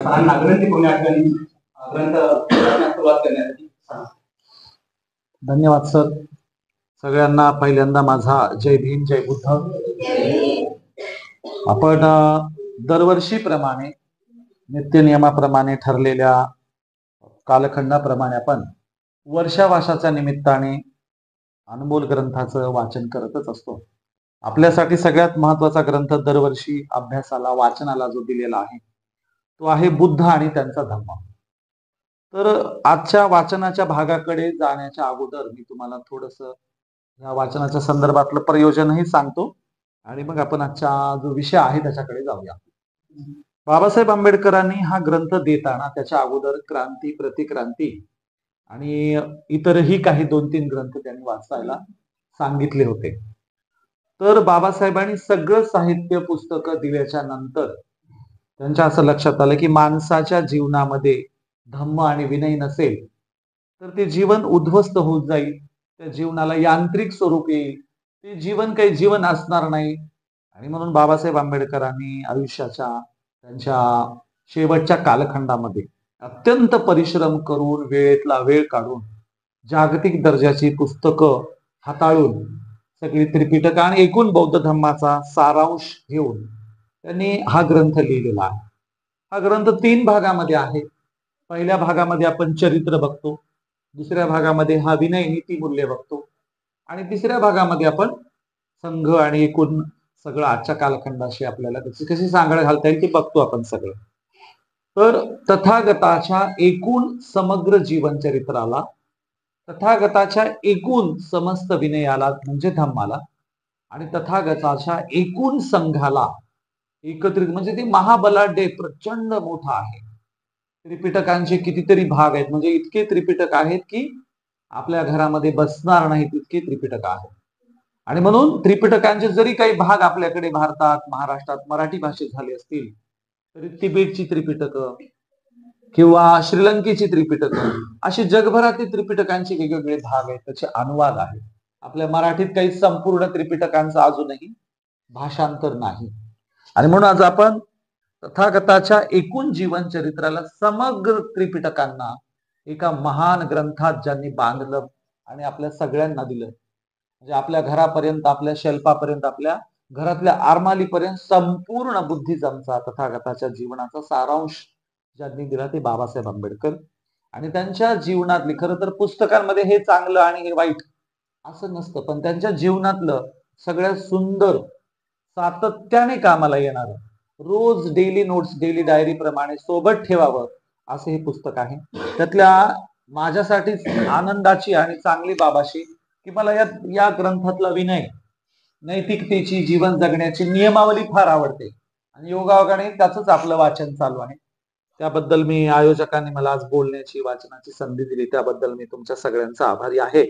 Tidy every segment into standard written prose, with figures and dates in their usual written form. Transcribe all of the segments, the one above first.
नागरिक कोणी आठवणी ग्रंथ सुरुवात करण्यासाठी धन्यवाद सर. सगळ्यांना पहिल्यांदा माझा जय भीम जय बुद्ध. आपण दरवर्षीप्रमाणे नित्य नियमाप्रमाणे ठरलेल्या कालखंडाप्रमाणे आपण वर्षावासाच्या निमित्ताने अनमोल ग्रंथाचं वाचन करतच असतो. आपल्यासाठी सगळ्यात महत्वाचा ग्रंथ दरवर्षी अभ्यासाला वाचनाला जो दिलेला आहे तो आहे बुद्ध आणि त्यांचा धम्म. तर आजच्या वाचनाच्या भागाकडे जाण्याच्या अगोदर मी तुम्हाला थोडस या वाचनाच्या संदर्भातलं प्रयोजनही सांगतो आणि मग आपण आजचा जो विषय आहे त्याच्याकडे जाऊया. बाबासाहेब आंबेडकरांनी हा ग्रंथ देताना त्याच्या अगोदर क्रांती प्रतिक्रांती आणि इतरही काही 2-3 ग्रंथ त्यांनी वाचायला सांगितले होते. तर बाबासाहेबांनी सगळं साहित्य पुस्तकं दिल्याच्या नंतर त्यांच्या असं लक्षात आलं की माणसाच्या जीवनामध्ये धम्म आणि विनय नसेल तर ते जीवन उद्ध्वस्त होत जाईल, त्या जीवनाला यांत्रिक स्वरूप येईल, ते जीवन काही जीवन असणार नाही. आणि म्हणून बाबासाहेब आंबेडकरांनी आयुष्याच्या त्यांच्या शेवटच्या कालखंडामध्ये अत्यंत परिश्रम करून वेळेतला वेळ काढून जागतिक दर्जाची पुस्तकं हाताळून सगळी त्रिपिटक आणि एकूण बौद्ध धर्माचा सारांश घेऊन त्यांनी हा ग्रंथ लिहिलेला आहे. हा ग्रंथ 3 भागामध्ये आहे. पहिल्या भागामध्ये आपण चरित्र बघतो, दुसऱ्या भागामध्ये हा विनय नीती मूल्य बघतो आणि तिसऱ्या भागामध्ये आपण संघ आणि एकूण सगळं आजच्या कालखंडाशी आपल्याला त्याची कशी सांगड घालता येईल ते बघतो आपण सगळं. तर तथागताच्या एकूण समग्र जीवनचरित्राला, तथागताच्या एकूण समस्त विनयाला म्हणजे धम्माला आणि तथागताच्या एकूण संघाला एकत्रित म्हणजे ते महाबलाढ्य प्रचंड मोठा आहे. त्रिपिटकांचे कितीतरी भाग आहेत, म्हणजे इतके त्रिपिटक आहेत की आपल्या घरामध्ये बसणार नाहीत इतके त्रिपिटक आहेत. आणि म्हणून त्रिपिटकांचे जरी काही भाग आपल्याकडे भारतात महाराष्ट्रात मराठी भाषेत झाले असतील तरी तिबेटची त्रिपिटकं किंवा श्रीलंकेची त्रिपिटकं अशी जगभरातील त्रिपिटकांचे वेगवेगळे भाग आहेत, त्याचे अनुवाद आहेत. आपल्या मराठीत काही संपूर्ण त्रिपिटकांचं अजूनही भाषांतर नाही. आणि म्हणून आज आपण तथागताच्या एकूण जीवन चरित्राला समग्र त्रिपिटकांना एका महान ग्रंथात ज्यांनी बांधलं आणि आपल्या सगळ्यांना दिलं, म्हणजे आपल्या घरापर्यंत, आपल्या शेल्पापर्यंत, आपल्या घरातल्या आरमालीपर्यंत संपूर्ण बुद्धिझमचा तथागताच्या जीवनाचा सारांश ज्यांनी दिला ते बाबासाहेब आंबेडकर. आणि त्यांच्या जीवनातली खरं तर पुस्तकांमध्ये हे चांगलं आणि हे वाईट असं नसतं, पण त्यांच्या जीवनातलं सगळ्यात सुंदर सातत्याने कामाला येणार रोज डेली नोट्स डेली डायरी प्रमाणे सोबत ठेवावं असं हे पुस्तक आहे. त्यातल्या माझ्यासाठी आनंदाची आणि चांगली बाबाशी की मला या ग्रंथातला विनय, नैतिकतेची, जीवन जगण्याची नियमावली फार आवडते आणि योगायोगाने त्याच आपलं वाचन चालू आहे. त्याबद्दल मी आयोजकांनी मला आज बोलण्याची वाचनाची संधी दिली त्याबद्दल मी तुमच्या सगळ्यांचा आभारी आहे.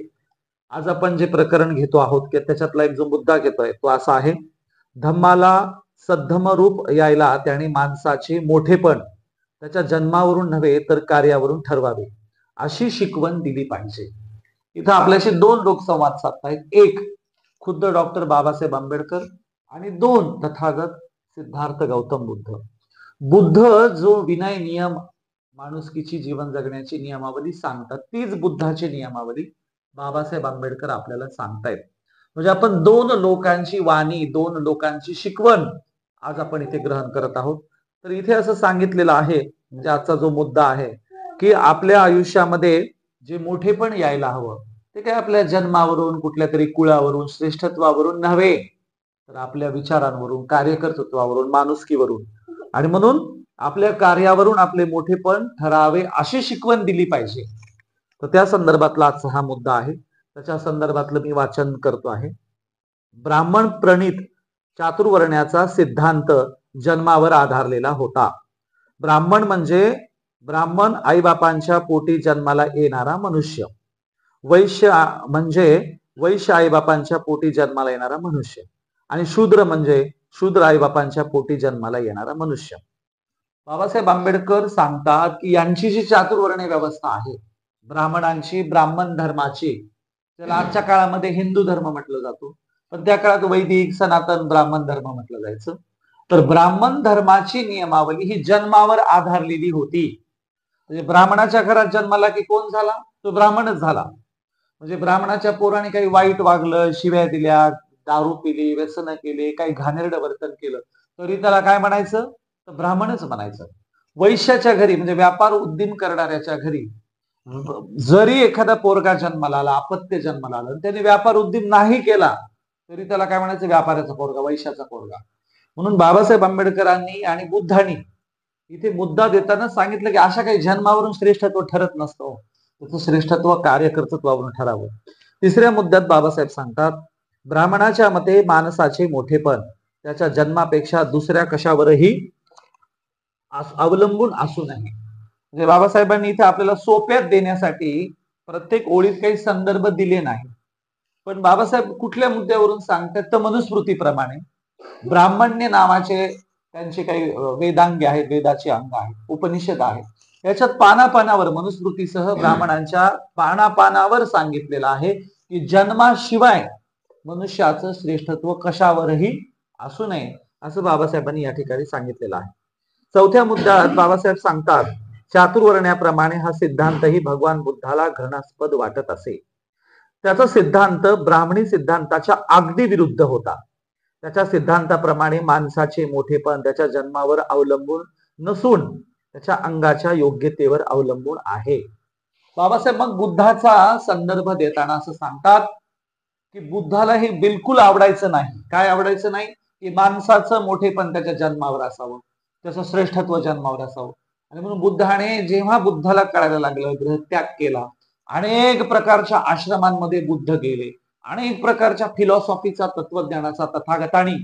आज आपण जे प्रकरण घेतो आहोत की त्याच्यातला एक जो मुद्दा घेतोय तो असा आहे, धम्माला सद्धम रूप यायला त्याने माणसाचे मोठेपण त्याच्या जन्मावरून नव्हे तर कार्यावरून ठरवावे अशी शिकवण दिली पाहिजे. इथं आपल्याशी 2 लोक संवाद साधतायत, एक खुद्द डॉक्टर बाबासाहेब आंबेडकर आणि 2 तथागत सिद्धार्थ गौतम बुद्ध. बुद्ध जो विनय नियम माणुसकीची जीवन जगण्याची नियमावली सांगतात तीच बुद्धाची नियमावली बाबासाहेब आंबेडकर आपल्याला सांगतायत. म्हणजे आपण 2 लोकांची वाणी, 2 लोकांची शिकवण आज आपण इथे ग्रहण करत आहोत. तर इथे असं सांगितलेलं आहे, म्हणजे आजचा जो मुद्दा आहे की आपल्या आयुष्यामध्ये जे मोठेपण यायला हवं ते काय आपल्या जन्मावरून, कुठल्या तरी कुळावरून, श्रेष्ठत्वावरून नव्हे तर आपल्या विचारांवरून, कार्यकर्तृत्वावरून, माणुसकीवरून. आणि म्हणून आपल्या कार्यावरून आपले मोठेपण ठरावे अशी शिकवण दिली पाहिजे. तर त्या संदर्भातला आजचा हा मुद्दा आहे, त्याच्या संदर्भातलं मी वाचन करतो आहे. ब्राह्मण प्रणित चातुर्वर्ण्याचा सिद्धांत जन्मावर आधारलेला होता. ब्राह्मण म्हणजे ब्राह्मण आईबापांच्या पोटी जन्माला येणारा मनुष्य. वैश्य म्हणजे वैश्य आईबापांच्या पोटी जन्माला येणारा मनुष्य. आणि शूद्र म्हणजे शूद्र आईबापांच्या पोटी जन्माला येणारा मनुष्य. बाबासाहेब आंबेडकर सांगतात की यांची जी चातुर्वर्ण्य व्यवस्था आहे, ब्राह्मणांची, ब्राह्मण धर्माची, त्याला आजच्या काळामध्ये हिंदू धर्म म्हटलं जातो, पण त्या काळात वैदिक सनातन ब्राह्मण धर्म म्हटलं जायचं. तर ब्राह्मण धर्माची नियमावली ही जन्मावर आधारलेली होती. म्हणजे ब्राह्मणाच्या घरात जन्माला की कोण झाला? तो ब्राह्मणच झाला. म्हणजे ब्राह्मणाच्या पोराने काही वाईट वागलं, शिव्या दिल्या, दारू पिली, व्यसन केले, काही घाणेरडं वर्तन केलं, तरी त्याला काय म्हणायचं? तर ब्राह्मणच म्हणायचं. वैश्याच्या घरी म्हणजे व्यापार उद्यम करणाऱ्याच्या घरी जरी एखादा पोरगा जन्माला आला, अपत्य जन्माला आलं, त्याने व्यापार उद्यम नाही केला, तरी त्याला काय म्हणायचं? व्यापाराचा पोरगा, वैश्याचा पोरगा. म्हणून बाबासाहेब आंबेडकरांनी आणि बुद्धांनी इथे मुद्दा देताना सांगितलं की अशा काही जन्मावरून श्रेष्ठत्व ठरत नसतं, त्याचं श्रेष्ठत्व कार्यकर्तृत्वावरून ठरावं. तिसऱ्या मुद्द्यात बाबासाहेब सांगतात, ब्राह्मणाच्या मते माणसाचे मोठेपण त्याच्या जन्मापेक्षा दुसऱ्या कशावरही अवलंबून असू नये. म्हणजे बाबासाहेबांनी इथे आपल्याला सोप्यात देण्यासाठी प्रत्येक ओळीत काही संदर्भ दिले नाही, पण बाबासाहेब कुठल्या मुद्द्यावरून सांगतात? तर मनुस्मृतीप्रमाणे ब्राह्मण्य नावाचे त्यांचे काही वेदांगे आहेत, वेदाचे अंग आहेत, उपनिषद आहेत, याच्यात पानापानावर मनुस्मृतीसह ब्राह्मणांच्या पानापानावर सांगितलेलं आहे की जन्माशिवाय मनुष्याचं श्रेष्ठत्व कशावरही असू नये, असं बाबासाहेबांनी या ठिकाणी सांगितलेलं आहे. चौथ्या मुद्द्यात बाबासाहेब सांगतात, चातुर्वर्ण्याप्रमाणे हा सिद्धांतही भगवान बुद्धाला घृणास्पद वाटत असे. त्याचा सिद्धांत ब्राह्मणी सिद्धांताच्या अगदी विरुद्ध होता. त्याच्या सिद्धांताप्रमाणे माणसाचे मोठेपण त्याच्या जन्मावर अवलंबून नसून त्याच्या अंगाच्या योग्यतेवर अवलंबून आहे. बाबासाहेब मग बुद्धाचा संदर्भ देताना असं सांगतात की बुद्धाला हे बिलकुल आवडायचं नाही. काय आवडायचं नाही? की माणसाचं मोठेपण त्याच्या जन्मावर असावं, त्याचं श्रेष्ठत्व जन्मावर असावं. आणि म्हणून बुद्धाने जेव्हा बुद्धाला कळायला लागलं, ग्रहत्याग केला, अनेक प्रकारच्या आश्रमांमध्ये बुद्ध गेले, अनेक प्रकारच्या फिलॉसॉफीचा, तत्वज्ञानाचा तथागतांनी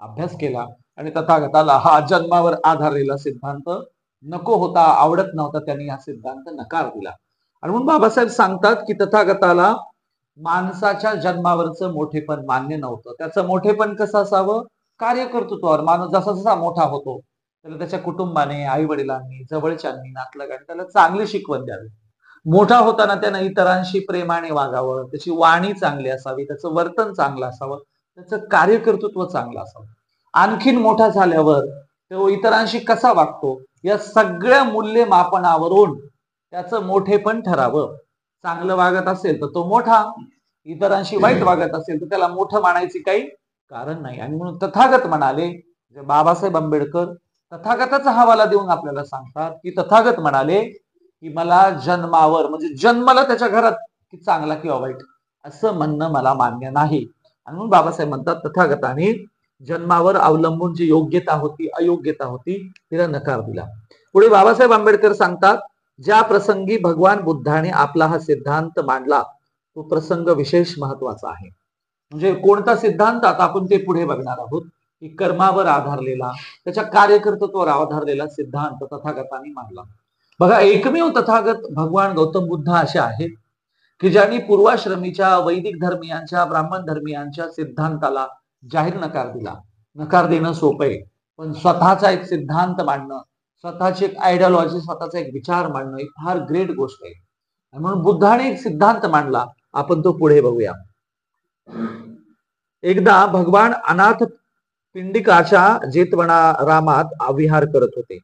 अभ्यास केला, आणि तथागताला हा जन्मावर आधारलेला सिद्धांत नको होता, आवडत नव्हता, त्यांनी हा सिद्धांत नकार दिला. आणि म्हणून बाबासाहेब सांगतात की तथागताला माणसाच्या जन्मावरचं मोठेपण मान्य नव्हतं. त्याचं मोठेपण कसं असावं? कार्यकर्तृत्वावर. माणूस जसा जसा मोठा होतो त्याला त्याच्या कुटुंबाने, आई वडिलांनी, जवळच्यांनी, नातलगांनी त्याला चांगली शिकवण द्यावी. मोठा होताना त्यानं इतरांशी प्रेमाने वागावं, त्याची वाणी चांगली असावी, त्याचं वर्तन चांगलं असावं, त्याचं कार्यकर्तृत्व चांगलं असावं. आणखीन मोठा झाल्यावर तो इतरांशी कसा वागतो, या सगळ्या मूल्यमापनावरून त्याचं मोठेपण ठरावं. चांगलं वागत असेल तर तो मोठा, इतरांशी वाईट वागत असेल तर त्याला मोठं मानायचे काही कारण नाही. आणि म्हणून तथागत म्हणाले, बाबासाहेब आंबेडकर तथागताचा हवाला देऊन आपल्याला सांगतात की तथागत म्हणाले की मला जन्मावर म्हणजे जन्माला त्याच्या घरात की चांगला किंवा वाईट असं म्हणणं मला मान्य नाही. आणि म्हणून बाबासाहेब म्हणतात तथागताने जन्मावर अवलंबून जी योग्यता होती, अयोग्यता होती, तिला नकार दिला. पुढे बाबासाहेब आंबेडकर सांगतात, ज्या प्रसंगी भगवान बुद्धाने आपला हा सिद्धांत मांडला तो प्रसंग विशेष महत्वाचा आहे. म्हणजे कोणता सिद्धांत? आता आपण ते पुढे बघणार आहोत की कर्मावर आधारलेला, त्याच्या कार्यकर्तृत्वावर आधारलेला सिद्धांत तथागतांनी मांडला. बघा, एकमेव तथागत भगवान गौतम बुद्ध असे आहेत की ज्यांनी पूर्वाश्रमीच्या, वैदिक धर्मियांच्या, ब्राह्मण धर्मियांच्या सिद्धांताला जाहीर नकार दिला. नकार देणं सोपं आहे, पण स्वतःचा एक सिद्धांत मांडणं, स्वतःची एक आयडियोलॉजी, स्वतःचा एक विचार मांडणं ही फार ग्रेट गोष्ट आहे. म्हणून बुद्धाने एक सिद्धांत मांडला, आपण तो पुढे बघूया. एकदा भगवान अनाथ पिंडिकाच्या जेतवनारामात विहार करत होते.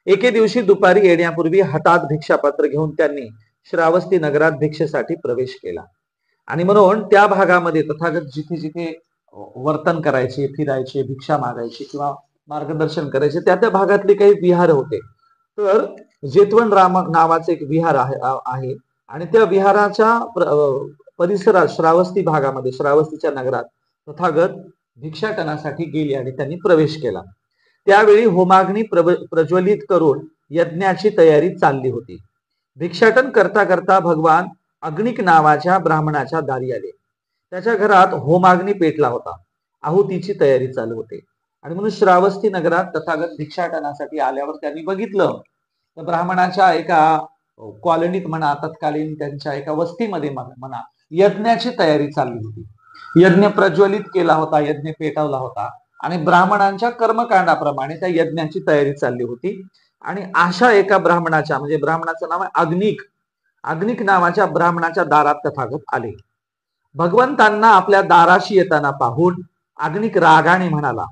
एके दिवशी दुपारी येण्यापूर्वी हातात भिक्षापत्र घेऊन त्यांनी श्रावस्ती नगरात भिक्षेसाठी प्रवेश केला. आणि म्हणून त्या भागामध्ये तथागत जिथे जिथे वर्तन करायचे, फिरायचे, भिक्षा मागायचे किंवा मार्गदर्शन करायचे, त्या त्या भागातले काही विहार होते. तर जेतवन राम नावाचे एक विहार आहे आणि त्या विहाराच्या परिसरात श्रावस्ती भागामध्ये, श्रावस्तीच्या नगरात तथागत भिक्षाटनासाठी गेले आणि त्यांनी प्रवेश केला. त्यावेळी होमाग्नी प्रज्वलित करून यज्ञाची तयारी चालली होती. भिक्षाटन करता करता भगवान अग्निक नावाच्या ब्राह्मणाच्या दारी आले. त्याच्या घरात होमाग्नी पेटला होता, आहुतीची तयारी चालू होती. आणि म्हणून श्रावस्ती नगरात तथागत भिक्षाटनासाठी आल्यावर त्यांनी बघितलं तर ब्राह्मणाच्या एका कॉलनीत म्हणा, तत्कालीन त्यांच्या एका वस्तीमध्ये म्हणा, यज्ञाची तयारी चालली होती. यज्ञ प्रज्वलित केला होता, यज्ञ पेटवला होता आणि ब्राह्मणांच्या कर्मकांडाप्रमाणे त्या यज्ञाची तयारी चालली होती. आणि अशा एका ब्राह्मणाच्या, म्हणजे ब्राह्मणाचं नाव आहे अग्निक, अग्निक नावाच्या ब्राह्मणाच्या दारात तथागत आले. भगवंतांना आपल्या दाराशी येताना पाहून अग्निक रागाने म्हणाला,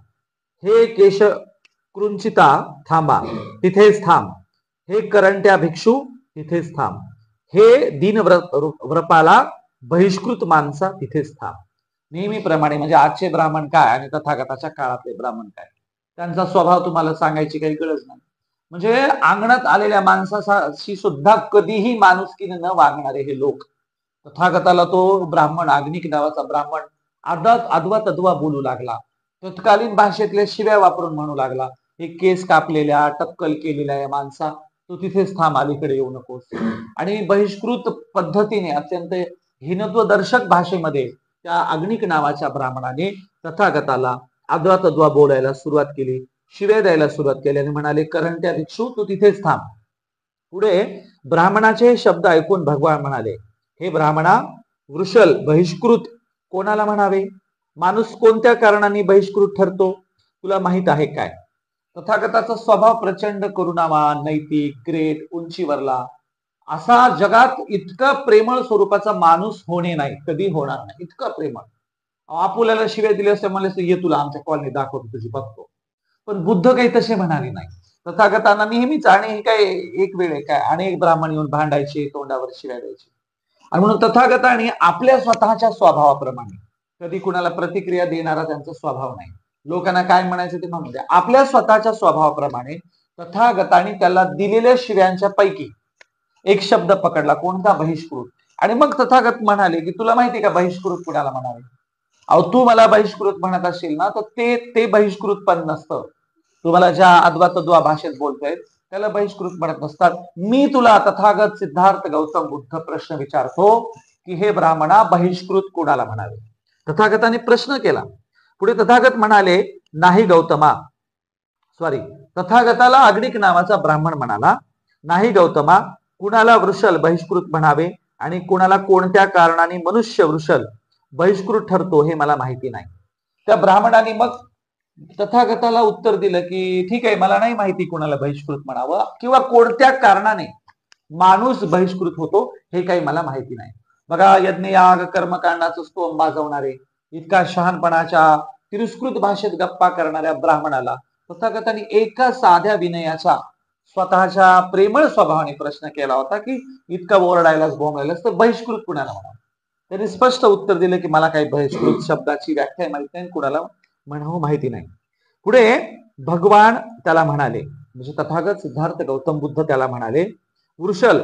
हे कृंचिता थांबा, तिथेच थांब. हे करंट्या भिक्षू तिथेच थांब. हे व्रपाला बहिष्कृत माणसा तिथेच थांब. नेहमीप्रमाणे म्हणजे आजचे ब्राह्मण काय आणि तथागताच्या काळातले ब्राह्मण काय, त्यांचा स्वभाव तुम्हाला सांगायची काही गरज नाही. म्हणजे अंगणात आलेल्या माणसाशी सुद्धा कधीही माणुसकीने न वागणारे हे लोक. तथागताला तो ब्राह्मण, आग्निक नावाचा ब्राह्मण अद्वा तद्वा बोलू लागला. तत्कालीन भाषेतल्या शिव्या वापरून म्हणू लागला, हे केस कापलेल्या टक्कल केलेल्या या माणसा, तू तिथेच थांब, अलीकडे येऊ नकोस. आणि बहिष्कृत पद्धतीने अत्यंत हीनत्वदर्शक भाषेमध्ये त्या आग्निक नावाच्या ब्राह्मणाने तथागताला अद्वा तद्वा बोलायला सुरुवात केली, शिव्या द्यायला सुरुवात केली आणि म्हणाले, करंट्या भिक्षू तू तिथेच थांब. पुढे ब्राह्मणाचे शब्द ऐकून भगवान म्हणाले, हे ब्राह्मणा, वृषल बहिष्कृत कोणाला म्हणावे? माणूस कोणत्या कारणाने बहिष्कृत ठरतो तुला माहित आहे काय? तथागताचा स्वभाव प्रचंड करुणावान, नैतिक, ग्रेट, उंचीवरला असा जगात इतका प्रेमळ स्वरूपाचा माणूस होणे नाही, कधी होणार नाही. इतका प्रेमळ. आपुल्याला शिव्या दिले असते म्हणले, ये तुला आमच्या कॉलनी दाखवतो, तुझी बघतो. पण बुद्ध काही तसे म्हणाले नाही. तथागतांना नेहमीच, आणि काय एक वेळ काय अनेक ब्राह्मण येऊन भांडायचे, तोंडावर शिव्या द्यायचे. आणि म्हणून तथागतांनी आपल्या स्वतःच्या स्वभावाप्रमाणे, कधी कुणाला प्रतिक्रिया देणारा त्यांचा स्वभाव नाही, लोकांना काय म्हणायचं ते म्हणू द्या, आपल्या स्वतःच्या स्वभावाप्रमाणे तथागतांनी त्याला दिलेल्या शिव्यांच्या पैकी एक शब्द पकडला, कोणता? बहिष्कृत. आणि मग तथागत म्हणाले की तुला माहिती का बहिष्कृत कुणाला म्हणावे? अहो, तू मला बहिष्कृत म्हणत असेल ना, तर ते बहिष्कृत पण नसतं. तुम्हाला ज्या अद्वा तद्वा भाषेत बोलतोय त्याला बहिष्कृत म्हणत नसतात. मी तुला तथागत सिद्धार्थ गौतम बुद्ध प्रश्न विचारतो की हे ब्राह्मणा, बहिष्कृत कुणाला म्हणावे? तथागताने प्रश्न केला. पुढे तथागत म्हणाले, नाही गौतमा, तथागताला आग्निक नावाचा ब्राह्मण म्हणाला, नाही गौतमा, कुणाला वृषल बहिष्कृत म्हणावे आणि कुणाला कोणत्या कारणाने मनुष्य वृषल बहिष्कृत ठरतो हे मला माहिती नाही. त्या ब्राह्मणाने मग तथागताला उत्तर दिलं की ठीक आहे, मला नाही माहिती कुणाला बहिष्कृत म्हणावं किंवा कोणत्या कारणाने माणूस बहिष्कृत होतो हे काही मला माहिती नाही. बघा, यज्ञ याग कर्मकांडाचा स्तोम वाजवणारे, इतका शहाणपणाच्या तिरस्कृत भाषेत गप्पा करणाऱ्या ब्राह्मणाला तथागतांनी एका साध्या विनयाचा, स्वतःच्या प्रेमळ स्वभावाने प्रश्न केला होता की इतका ओरडायलाच बोंबलायलाच तर बहिष्कृत कुणाला म्हणावं? त्यांनी स्पष्ट उत्तर दिलं की मला काही बहिष्कृत शब्दाची व्याख्या माहिती नाही, कुणाला म्हणावं माहिती नाही. पुढे भगवान त्याला म्हणाले, म्हणजे तथागत सिद्धार्थ गौतम बुद्ध त्याला म्हणाले, वृषल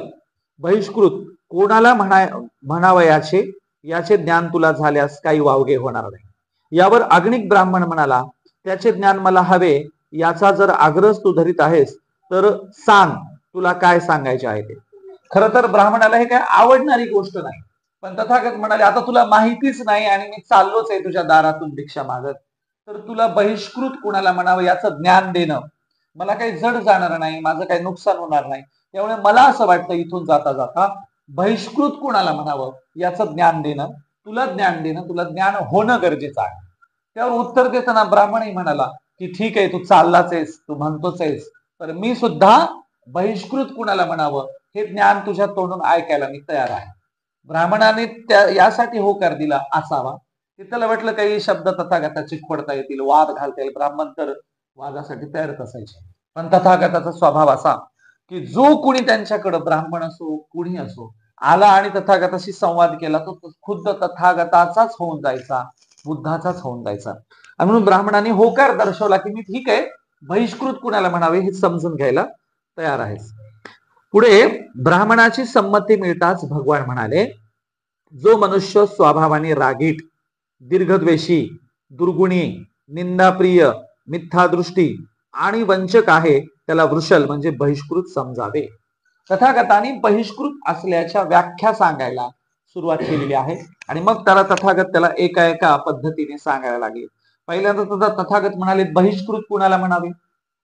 बहिष्कृत कोणाला म्हणावयाचे याचे ज्ञान तुला झाल्यास काही वावगे होणार नाही. यावर आग्निक ब्राह्मण म्हणाला, त्याचे ज्ञान मला हवे. याचा जर आग्रह तू धरीत आहेस तर सांग, तुला काय सांगायचे आहे ते. खरं तर ब्राह्मणाला हे काय आवडणारी गोष्ट नाही, पण तथागत म्हणाले, आता तुला माहितीच नाही आणि मी चाललोच आहे तुझ्या दारातून भिक्षा मागत, तर तुला बहिष्कृत कुणाला म्हणावं याचं ज्ञान देणं मला काही जड जाणार नाही, माझं काही नुकसान होणार नाही. त्यामुळे मला असं वाटतं इथून जाता जाता बहिष्कृत कुणाला म्हणावं याचं ज्ञान देणं, तुला ज्ञान होणं गरजेचं आहे. त्यावर उत्तर देताना ब्राह्मणही म्हणाला की ठीक आहे, तू चाललाच आहेस, तू म्हणतोच आहेस, तर मी सुद्धा बहिष्कृत कुणाला म्हणावं हे ज्ञान तुझ्या तोंडून ऐकायला मी तयार आहे. ब्राह्मणाने यासाठी होकार दिला असावा की त्याला वाटलं काही शब्द तथागताचे खोडता येतील, वाद घालता येईल. ब्राह्मण तर वादासाठी तयारच असायचे. पण तथागताचा स्वभाव असा की जो कुणी त्यांच्याकडे, ब्राह्मण असो कुणी असो, आला आणि तथागताशी संवाद केला तो खुद्द तथागताचाच होऊन जायचा, बुद्धाचाच होऊन जायचा. आणि म्हणून ब्राह्मणाने होकार दर्शवला की मी ठीक आहे, बहिष्कृत कुणाला म्हणावे हे समजून घ्यायला तयार आहेस. पुढे ब्राह्मणाची संमती मिळताच भगवान म्हणाले, जो मनुष्य स्वभावाने रागीट, दीर्घद्वेषी, दुर्गुणी, निंदाप्रिय, मिथ्यादृष्टी आणि वंचक आहे त्याला वृषल म्हणजे बहिष्कृत समजावे. तथागतांनी बहिष्कृत असल्याच्या व्याख्या सांगायला सुरुवात केलेली आहे आणि मग त्याला तथागत त्याला एका एका पद्धतीने सांगायला लागले. पहिल्यांदा तथागत म्हणाले, बहिष्कृत कुणाला म्हणावे?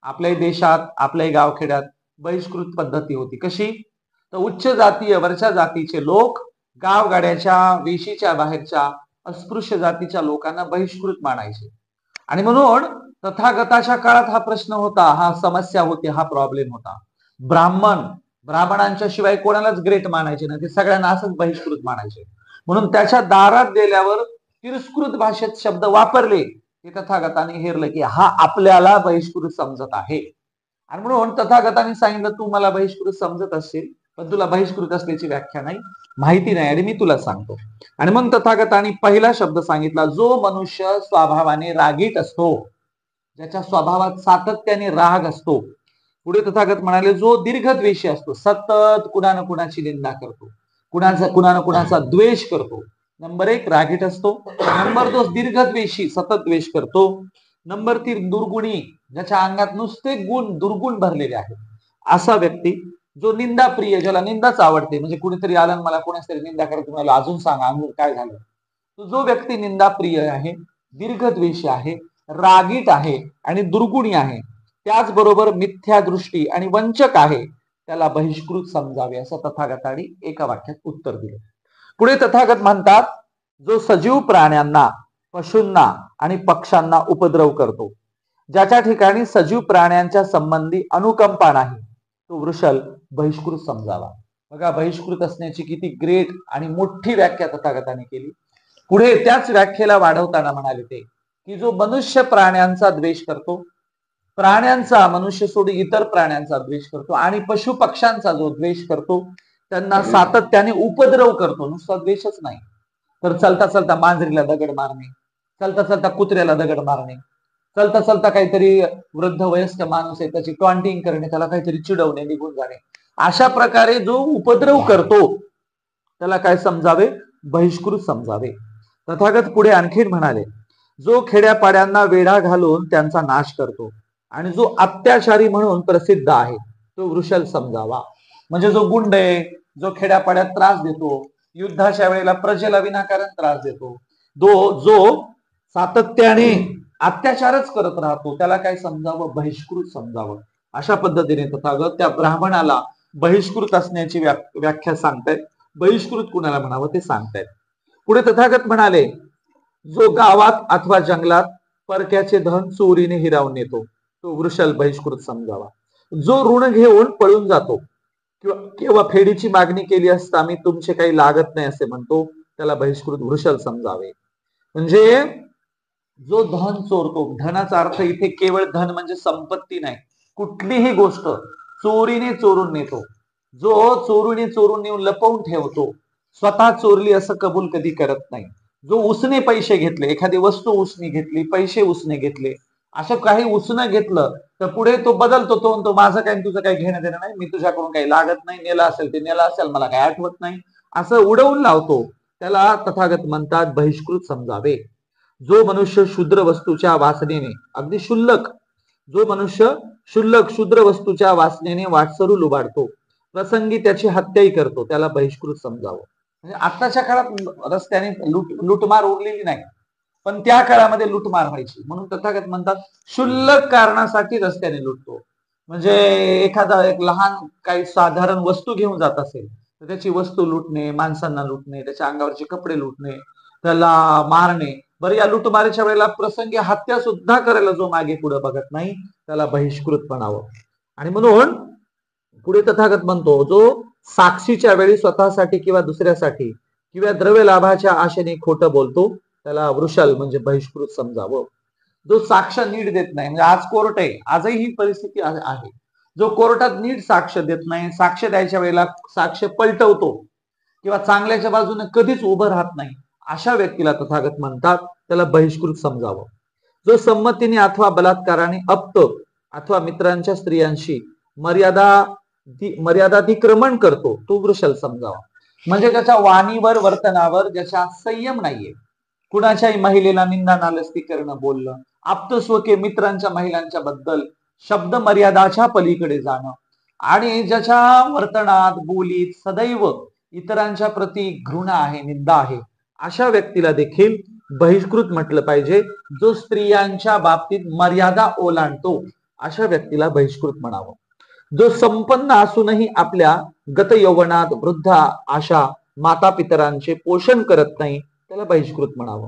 आपल्याही देशात, आपल्याही गावखेड्यात बहिष्कृत पद्धती होती. कशी? तर उच्च जातीय, वरच्या जातीचे लोक गावगाड्याच्या, वेशीच्या बाहेरच्या अस्पृश्य जातीच्या लोकांना बहिष्कृत मानायचे. आणि म्हणून तथागताच्या काळात हा प्रश्न होता, हा समस्या होती, हा प्रॉब्लेम होता. ब्राह्मणांच्या शिवाय कोणालाच ग्रेट मानायचे नाही, ते सगळ्यांना असंच बहिष्कृत मानायचे. म्हणून त्याच्या दारात गेल्यावर तिरस्कृत भाषेत शब्द वापरले ते तथागताने हेरलं की हा आपल्याला बहिष्कृत समजत आहे, आणि म्हणून तथागताने सांगितलं तू मला बहिष्कृत समजत असशील, पण तुला बहिष्कृत असल्याची व्याख्या नाही, माहिती नाही, आणि मी तुला सांगतो. आणि मग तथागताने पहिला शब्द सांगितला, जो मनुष्य स्वभावाने रागीट असतो, ज्याच्या स्वभावात सातत्याने राग असतो. पुढे तथागत म्हणाले, जो दीर्घद्वेषी असतो, सतत कुणाला कुणाची निंदा करतो, कुणाला कुणाचा द्वेष करतो. नंबर 1 रागीट असतो. नंबर 2 दीर्घद्वेषी, सतत द्वेष करतो. नंबर 3 दुर्गुणी, ज्याच्या अंगात नुसते गुण दुर्गुण भरलेले आहेत. असा व्यक्ती जो निंदा प्रिय, ज्याला निंदाच आवडते, म्हणजे कुणीतरी आलं मला कोणातरी निंदा करत, तुम्हाला अजून सांगा अजून काय झालं, तो जो व्यक्ती निंदा प्रिय आहे, दीर्घद्वेषी आहे, रागीट आहे आणि दुर्गुणी आहे, त्याचबरोबर मिथ्या दृष्टी आणि वंचक आहे, त्याला बहिष्कृत समजावे, असं तथागतांनी एका वाक्यात उत्तर दिले. पुढे तथागत म्हणतात, जो सजीव प्राण्यांना, पशूंना आणि पक्ष्यांना उपद्रव करतो, ज्याच्या ठिकाणी सजीव प्राण्यांच्या संबंधी अनुकंपा नाही, तो वृषल बहिष्कृत समजावा. बघा बहिष्कृत असण्याची किती ग्रेट आणि मोठी व्याख्या तथागताने केली. पुढे त्याच व्याख्येला वाढवताना म्हणाले ते की जो मनुष्य प्राण्यांचा द्वेष करतो, प्राण्यांचा, मनुष्य सोडून इतर प्राण्यांचा द्वेष करतो, आणि पशु पक्ष्यांचा जो द्वेष करतो, त्यांना सातत्याने उपद्रव करतो, नुसता द्वेषच नाही तर चलता चलता मांजरीला दगड मारणे, चलता चलता कुत्र्याला दगड मारणे, चलता चलता काहीतरी वृद्ध वयस्क माणूस आहे त्याची टॉन्टिंग करणे, त्याला काहीतरी चिडवणे, निघून जाणे, अशा प्रकारे जो उपद्रव करतो त्याला काय समजावे, बहिष्कृत समजावे. तथागत पुढे आणखीन म्हणाले, जो खेड्यापाड्यांना वेढा घालून त्यांचा नाश करतो आणि जो अत्याचारी म्हणून प्रसिद्ध आहे, तो वृषल समजावा. म्हणजे जो गुंड आहे, जो खेड्यापाड्यात त्रास देतो, युद्धाच्या वेळेला प्रजेला विनाकारण त्रास देतो, जो सातत्याने अत्याचारच करत राहतो, त्याला काय समजावं, बहिष्कृत समजावं. अशा पद्धतीने तथागत त्या ब्राह्मणाला बहिष्कृत असण्याची व्याख्या सांगतायत, बहिष्कृत कुणाला म्हणावं ते सांगतायत. पुढे तथागत म्हणाले, जो गावात अथवा जंगलात परक्याचे धन चोरीने हिरावून नेतो, तो वृषल बहिष्कृत समजावा. जो ऋण घेऊन पळून जातो किंवा फेडीची मागणी केली असता मी तुमचे काही लागत नाही असे म्हणतो, त्याला बहिष्कृत वृषल समजावे. म्हणजे जो धन चोरतो, धनाचा अर्थ इथे केवळ धन म्हणजे संपत्ती नाही, कुठलीही गोष्ट चोरीने चोरून नेतो, जो चोरीने चोरून नेऊन लपवून ठेवतो, स्वतः चोरली असं कबूल कधी करत नाही, जो उसने पैसे घेतले, एखादी वस्तू उसने घेतली, पैसे उसने घेतले, असं काही उसने घेतलं तर पुढे तो बदलतो, तो माझं काही तुझं काही घेणं देणं नाही, मी तुझ्याकडून काही लागत नाही, नेला असेल ते नेला असेल, मला काही आठवत नाही, असं उडवून लावतो, त्याला तथागत म्हणतात बहिष्कृत समजावे. जो मनुष्य शूद्र वस्तूच्या वासनेने, अगदी शुल्लक, जो मनुष्य शूद्र वस्तूच्या वासनेने वाटसरू लुबाडतो, प्रसंगी त्याची हत्याही करतो, त्याला बहिष्कृत समजावं. म्हणजे आताच्या काळात रस्त्याने लुटमार उरलेली नाही, पण त्या काळामध्ये लुटमार व्हायची, म्हणून तथागत म्हणतात शुल्लक कारणासाठी रस्त्याने लुटतो. म्हणजे एखादा एक लहान काही साधारण वस्तू घेऊन जात असेल तर त्याची वस्तू लुटणे, माणसांना लुटणे, त्याच्या अंगावरचे कपडे लुटणे, त्याला मारणे. बरं, या लुटमारीच्या वेळेला प्रसंगी हत्या सुद्धा करायला जो मागे पुढे बघत नाही, त्याला बहिष्कृत म्हणावं. आणि म्हणून पुढे तथागत म्हणतो, जो साक्षीच्या वेळी स्वतःसाठी किंवा दुसऱ्यासाठी किंवा द्रव्य लाभाच्या आशेने खोटं बोलतो, त्याला वृषल म्हणजे बहिष्कृत समजावं. जो साक्ष नीट देत नाही, म्हणजे आज कोर्ट आहे, आजही ही परिस्थिती आहे, जो कोर्टात नीट साक्ष देत नाही, साक्ष द्यायच्या वेळेला साक्ष पलटवतो किंवा चांगल्याच्या बाजूने कधीच उभं राहत नाही, अशा व्यक्तीला तथागत म्हणतात त्याला बहिष्कृत समजावं. जो संमतीने अथवा बलात्काराने अप्त अथवा मित्रांच्या स्त्रियांशी मर्यादातिक्रमण करतो, तो वृषल समजावा. म्हणजे त्याच्या वाणीवर, वर्तनावर ज्याच्या संयम नाहीये, कुणाच्याही महिलेला निंदा नालस्ती करणं, बोलणं, आप्तस्वकीय मित्रांच्या महिलांच्या बद्दल शब्द मर्यादाच्या पलीकडे जाणं, आणि ज्याच्या वर्तनात, बोलीत सदैव इतरांच्या प्रती घृणा आहे, निंदा आहे, अशा व्यक्तीला देखील बहिष्कृत म्हटलं पाहिजे. जो स्त्रियांच्या बाबतीत मर्यादा ओलांडतो, अशा व्यक्तीला बहिष्कृत म्हणावं. जो संपन्न असूनही आपल्या गत यौवनात वृद्ध आशा माता पितरांचे पोषण करत नाही, त्याला बहिष्कृत म्हणावं.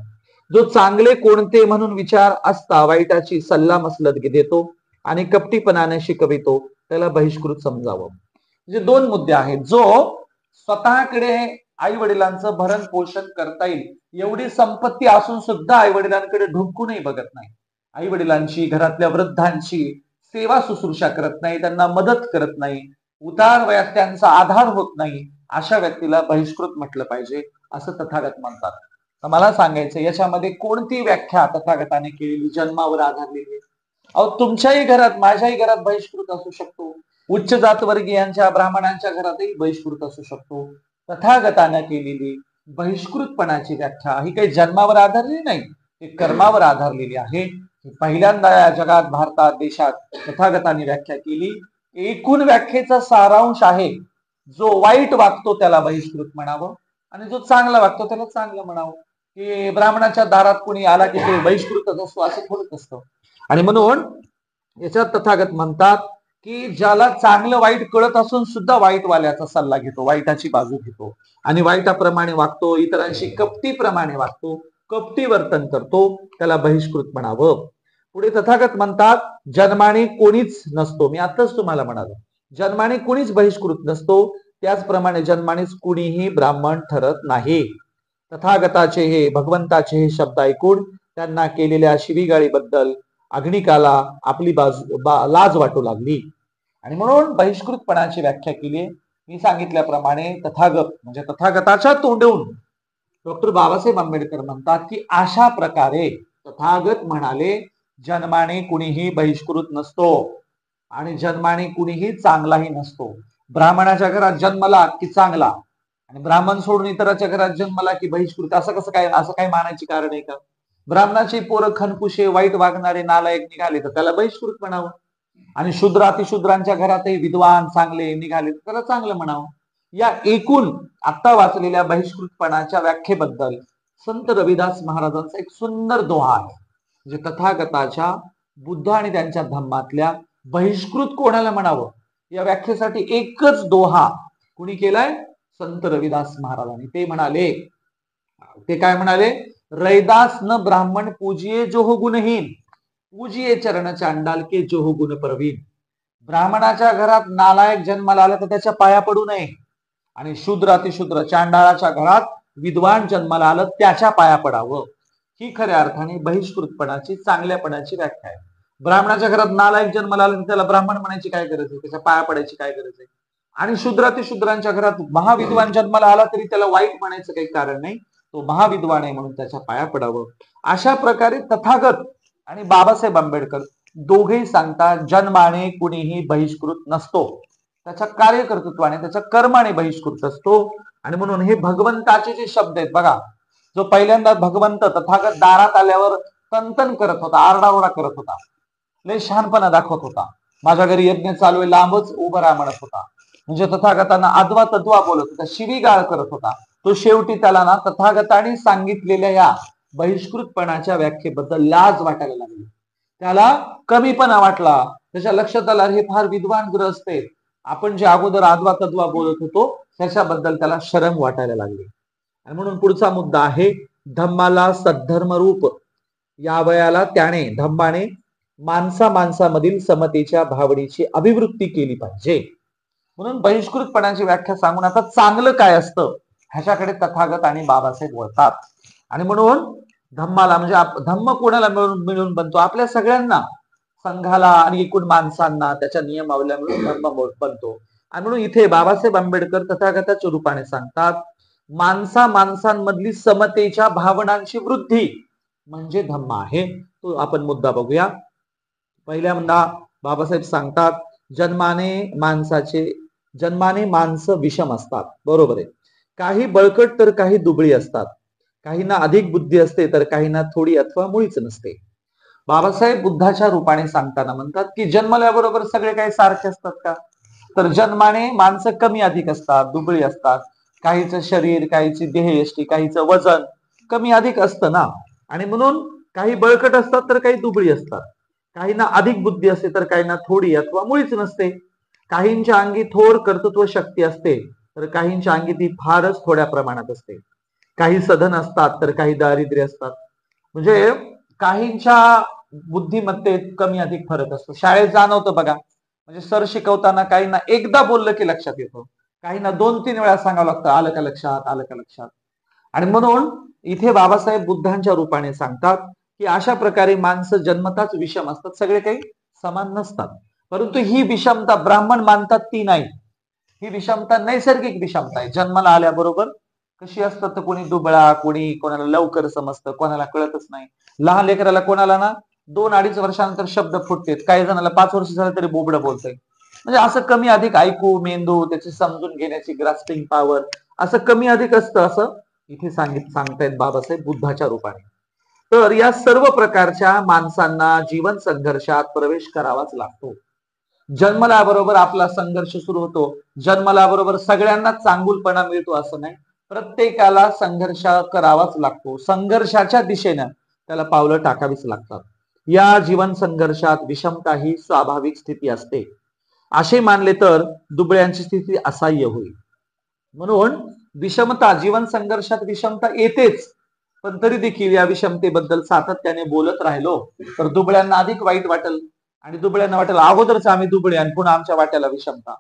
जो चांगले कोणते म्हणून विचार असता वाईटाची सल्ला मसलत देतो आणि कपटीपणाने शिकवितो, त्याला बहिष्कृत समजावं. म्हणजे दोन मुद्दे आहेत. जो स्वतःकडे आई वडिलांचं भरण पोषण करता येईल एवढी संपत्ती असून सुद्धा आई वडिलांकडे ढुंकूनही बघत नाही, आई वडिलांची, घरातल्या वृद्धांची सेवा शुश्रूषा करत नाही, त्यांना मदत करत नाही, उतार वयात त्यांचा आधार होत नाही, अशा व्यक्तीला बहिष्कृत म्हटलं पाहिजे असं तथागत म्हणतात. तर मला सांगायचं याच्यामध्ये कोणती व्याख्या तथागताने केलेली जन्मावर आधारलेली आहे? अहो तुमच्याही घरात, माझ्याही घरात बहिष्कृत असू शकतो, उच्च जातवर्गीयांच्या ब्राह्मणांच्या घरातही बहिष्कृत असू शकतो. तथागताने केलेली बहिष्कृतपणाची व्याख्या ही काही जन्मावर आधारलेली नाही, ती कर्मावर आधारलेली आहे. पहिल्यांदा या जगात, भारतात, देशात तथागताने व्याख्या केली. एकूण व्याख्येचा सारांश आहे, जो वाईट वागतो त्याला बहिष्कृत म्हणावं आणि जो चांगला वागतो त्याला चांगलं म्हणावं. की ब्राह्मणाच्या दारात कोणी आला की ते बहिष्कृतच असतो असं थोडंच असतं. आणि म्हणून याच्यात तथागत म्हणतात की ज्याला चांगलं वाईट कळत असून सुद्धा वाईट वाल्याचा सल्ला घेतो, वाईटाची बाजू घेतो आणि वाईटाप्रमाणे वागतो, इतरांशी कपटीप्रमाणे वागतो, कपटी वर्तन करतो, त्याला बहिष्कृत म्हणावं. पुढे तथागत म्हणतात जन्माने कोणीच नसतो, मी आताच तुम्हाला म्हणालो जन्माने कोणीच बहिष्कृत नसतो, त्याचप्रमाणे जन्मानेच कुणीही ब्राह्मण ठरत नाही. तथागताचे हे, भगवंताचे हे शब्द ऐकून त्यांना केलेल्या शिवीगाळीबद्दल अग्निकाला आपली लाज वाटू लागली आणि म्हणून बहिष्कृतपणाची व्याख्या केली. मी सांगितल्याप्रमाणे तथागत म्हणजे तथागताच्या तोंडून डॉक्टर बाबासाहेब आंबेडकर म्हणतात की अशा प्रकारे तथागत म्हणाले जन्माने कुणीही बहिष्कृत नसतो आणि जन्माने कुणीही चांगलाही नसतो. ब्राह्मणाच्या घरात जन्मला की चांगला आणि ब्राह्मण सोडून इतराच्या घरात जन्मला की बहिष्कृत, असं कसं काय? असं काही मानायची कारण आहे का? ब्राह्मणाचे पोरं खनकुशे, वाईट वागणारे, नालायक निघाले तर त्याला बहिष्कृत म्हणावं आणि शूद्र अतिशूद्रांच्या घरातही विद्वान चांगले निघाले तर त्याला चांगलं म्हणावं. या एकूण आता वाचलेल्या बहिष्कृतपणाच्या व्याख्येबद्दल संत रविदास महाराजांचा एक सुंदर दोहा आहे. म्हणजे तथागताच्या, बुद्ध आणि त्यांच्या धम्मातल्या बहिष्कृत कोणाला म्हणावं या व्याख्येसाठी एकच दोहा कुणी केलाय? संत रविदास महाराजांनी. ते म्हणाले, ते काय म्हणाले? रैदास न ब्राह्मण पूजिये जो हो गुणहीन, पूजिये चरण चांडाल के जो हो गुण प्रवीण. ब्राह्मणाच्या घरात नालायक जन्माला आला तर त्याच्या पाया पडू नये आणि शूद्र अतिशूद्र चांडाळाच्या घरात विद्वान जन्माला आलं त्याच्या पाया पडावं. ही खऱ्या अर्थाने बहिष्कृतपणाची, चांगल्यापणाची व्याख्या आहे. ब्राह्मणाच्या घरात नालायक जन्माला आला तर त्याला ब्राह्मण म्हणायची काय गरज आहे? त्याच्या पाया पडायची काय गरज आहे? आणि शूद्र अतिशूद्रांच्या घरात महाविद्वान जन्माला आला तरी त्याला वाईट म्हणायचं काही कारण नाही, तो महाविद्वान आहे म्हणून त्याच्या पाया पडावं. अशा प्रकारे तथागत आणि बाबासाहेब आंबेडकर दोघेही सांगतात जन्माने कुणीही बहिष्कृत नसतो, त्याच्या कार्यकर्तृत्वाने, त्याच्या कर्माने बहिष्कृत असतो. आणि म्हणून हे भगवंताचे जे शब्द आहेत बघा, जो पहिल्यांदा भगवंत तथागत दारात आल्यावर तनतन करत होता, आरडाओरडा करत होता, लय शहाणपणा दाखवत होता, माझ्या घरी यज्ञ चालू आहे लांबच उभं राहा म्हणत होता, म्हणजे तथागतांना अद्वा तद्वा बोलत होता, शिवीगाळ करत होता, तो शेवटी त्याला ना तथागताने सांगितलेल्या या बहिष्कृतपणाच्या व्याख्येबद्दल लाज वाटायला लागली, त्याला कमीपणा वाटला. त्याच्या लक्षात आलं हे फार विद्वान ग्रस्त आहेत, आपण जे अगोदर अद्वा तद्वा बोलत होतो त्याच्याबद्दल त्याला शरम वाटायला लागली. आणि म्हणून पुढचा मुद्दा आहे धम्माला सद्धर्म रूप. या वयाला त्याने, धम्माने माणसा माणसामधील समतेच्या भावनेची अभिवृत्ती केली पाहिजे. म्हणून बहिष्कृतपणाची व्याख्या सांगून आता चांगलं काय असतं ह्याच्याकडे तथागत आणि बाबासाहेब वळतात. आणि म्हणून धम्माला म्हणजे धम्म कोणाला मिळून बनतो? आपल्या सगळ्यांना, संघाला आणि एकूण माणसांना त्याच्या नियमावल्या मिळून धम्म बनतो. आणि म्हणून इथे बाबासाहेब आंबेडकर तथागताच्या रूपाने सांगतात माणसा माणसांमधली समतेच्या भावनांची वृद्धी म्हणजे धम्म आहे. तो आपण मुद्दा बघूया. पहिल्यांदा बाबासाहेब सांगतात जन्माने माणसं विषम असतात, बरोबर आहे. काही बळकट तर काही दुबळी असतात, काहींना अधिक बुद्धी असते तर काहींना थोडी अथवा मुळीच नसते. बाबासाहेब बुद्धाच्या रूपाने सांगताना म्हणतात की जन्मल्याबरोबर सगळे काही सारखे असतात का? तर जन्माने माणसं कमी अधिक असतात, दुबळी असतात, काहीचं शरीर, काहीची देहयष्टी, काहीचं वजन कमी अधिक असतं ना. आणि म्हणून काही बळकट असतात तर काही दुबळी असतात, काहींना अधिक बुद्धी असते तर काहींना थोडी अथवा मुळीच नसते, काहींच्या अंगी थोर कर्तृत्व शक्ती असते तर काहींच्या अंगी ती फारच थोड्या प्रमाणात असते, काही सधन असतात तर काही दारिद्र्य असतात. म्हणजे काहींच्या बुद्धिमत्तेत कमी अधिक फरक असतो. शाळेत जाणवतं बघा, म्हणजे सर शिकवताना काहींना एकदा बोललं की लक्षात येतं, काहींना 2-3 वेळा सांगावं लागतं, आलं का लक्षात, आलं का लक्षात. आणि म्हणून इथे बाबासाहेब बुद्धांच्या रूपाने सांगतात की अशा प्रकारे माणसं जन्मताच विषम असतात, सगळे काही समान नसतात. परंतु ही विषमता ब्राह्मण मानतात ती नाही. ही विषमता नैसर्गिक विषमता आहे. जन्माला आल्याबरोबर कशी असतात, तर कोणी दुबळा, कोणाला लवकर समजतं, कोणाला कळतच नाही. लहान लेकराला कोणाला ना 2-2.5 वर्षानंतर शब्द फुटतात, काही जणाला 5 वर्ष झालं तरी बोबडं बोलतंय. म्हणजे असं कमी अधिक ऐकू, मेंदू त्याची समजून घेण्याची ग्रास्पिंग पॉवर असं कमी अधिक असतं, असं इथे सांगतायत बाबासाहेब बुद्धाच्या रूपाने. तर या सर्व प्रकारच्या माणसांना जीवन संघर्षात प्रवेश करावाच लागतो. जन्मल्याबरोबर आपला संघर्ष सुरू होतो. जन्मल्याबरोबर सगळ्यांना चांगुलपणा मिळतो असं नाही. प्रत्येकाला संघर्ष करावाच लागतो. संघर्षाच्या दिशेनं त्याला पावलं टाकावीच लागतात. या जीवन संघर्षात विषमता ही स्वाभाविक स्थिती असते. असे मानले तर दुबळ्यांची स्थिती असह्य होईल. म्हणून विषमता, जीवन संघर्षात विषमता येतेच, पण तरी देखील या विषमतेबद्दल सातत्याने बोलत राहिलो तर दुबळ्यांना अधिक वाईट वाटेल आणि दुबळ्यांना वाटेल अगोदरच आम्ही दुबळे आणि पुन्हा आमच्या वाट्याला विषमता.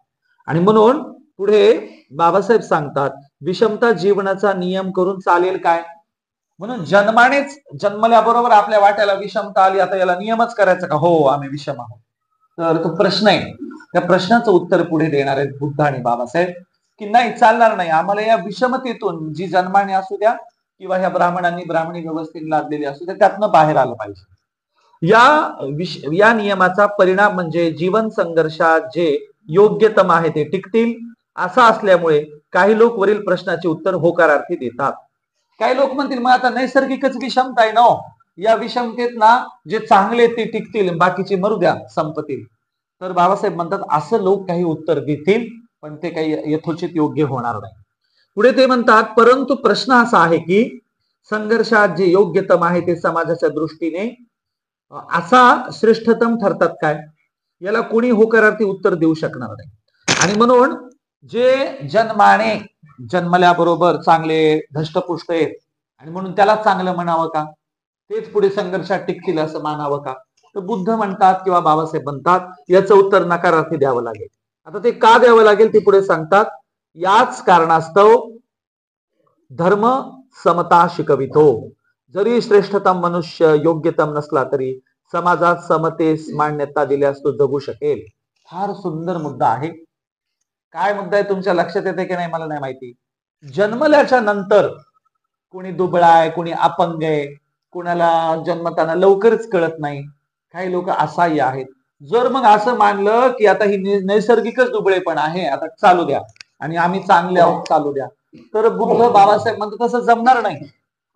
आणि म्हणून पुढे बाबासाहेब सांगतात, विषमता जीवनाचा नियम करून चालेल काय? म्हणून जन्मल्याबरोबर आपल्या वाट्याला विषमता आली, आता याला नियमच करायचा का? हो, आम्ही विषम आहोत. तर तो प्रश्न आहे, त्या प्रश्नाचं उत्तर पुढे देणार आहेत बुद्ध आणि बाबासाहेब, की नाही, चालणार नाही. आम्हाला या विषमतेतून, जी जन्माने असू द्या किंवा ह्या ब्राह्मणांनी ब्राह्मणी व्यवस्थेत लादलेली असू द्या, त्यातनं बाहेर आलं पाहिजे. या नियमाचा परिणाम म्हणजे जीवन संघर्षात जे योग्यतम आहे ते टिकतील, असा असल्यामुळे काही लोक वरील प्रश्नाचे उत्तर होकारार्थी देतात. काही लोक म्हणतील, मग आता नैसर्गिकच विषमता आहे ना, या विषमतेत ना जे चांगले ते टिकतील, बाकीचे मरू द्या, संपतील. तर बाबासाहेब म्हणतात, असं लोक काही उत्तर देतील, पण ते काही यथोचित योग्य होणार नाही. पुढे ते म्हणतात, परंतु प्रश्न असा आहे की संघर्षात जे योग्यतम आहे ते समाजाच्या दृष्टीने असा श्रेष्ठतम ठरतात काय? याला कोणी होकारार्थी उत्तर देऊ शकणार नाही. आणि म्हणून जे जन्मल्याबरोबर चांगले धष्टपुष्ट आहेत आणि म्हणून त्याला चांगलं म्हणावं का? तेच पुढे संघर्षात टिकतील असं मानावं का? तर बुद्ध म्हणतात किंवा बाबासाहेब म्हणतात, याचं उत्तर नकारार्थी द्यावं लागेल. आता ते का द्यावं लागेल ते पुढे सांगतात. याच कारणास्तव धर्म समता शिकवितो. जरी श्रेष्ठतम मनुष्य योग्यतम नसला तरी समाजात समतेस मान्यता दिल्यास तो जगू शकेल. फार सुंदर मुद्दा आहे. काय मुद्दा आहे तुमच्या लक्षात येते की नाही मला नाही माहिती. जन्मल्याच्या नंतर कोणी दुबळा आहे, कोणी अपंग आहे, कोणाला जन्मताना लवकरच कळत नाही, काही लोक असहाय्य आहेत. जर मग असं मानलं की आता ही नैसर्गिकच दुबळेपण आहे, आता चालू द्या आणि आम्ही चांगले आहोत, चालू द्या, तर बुद्ध बाबासाहेब म्हणतात तसं जमणार नाही.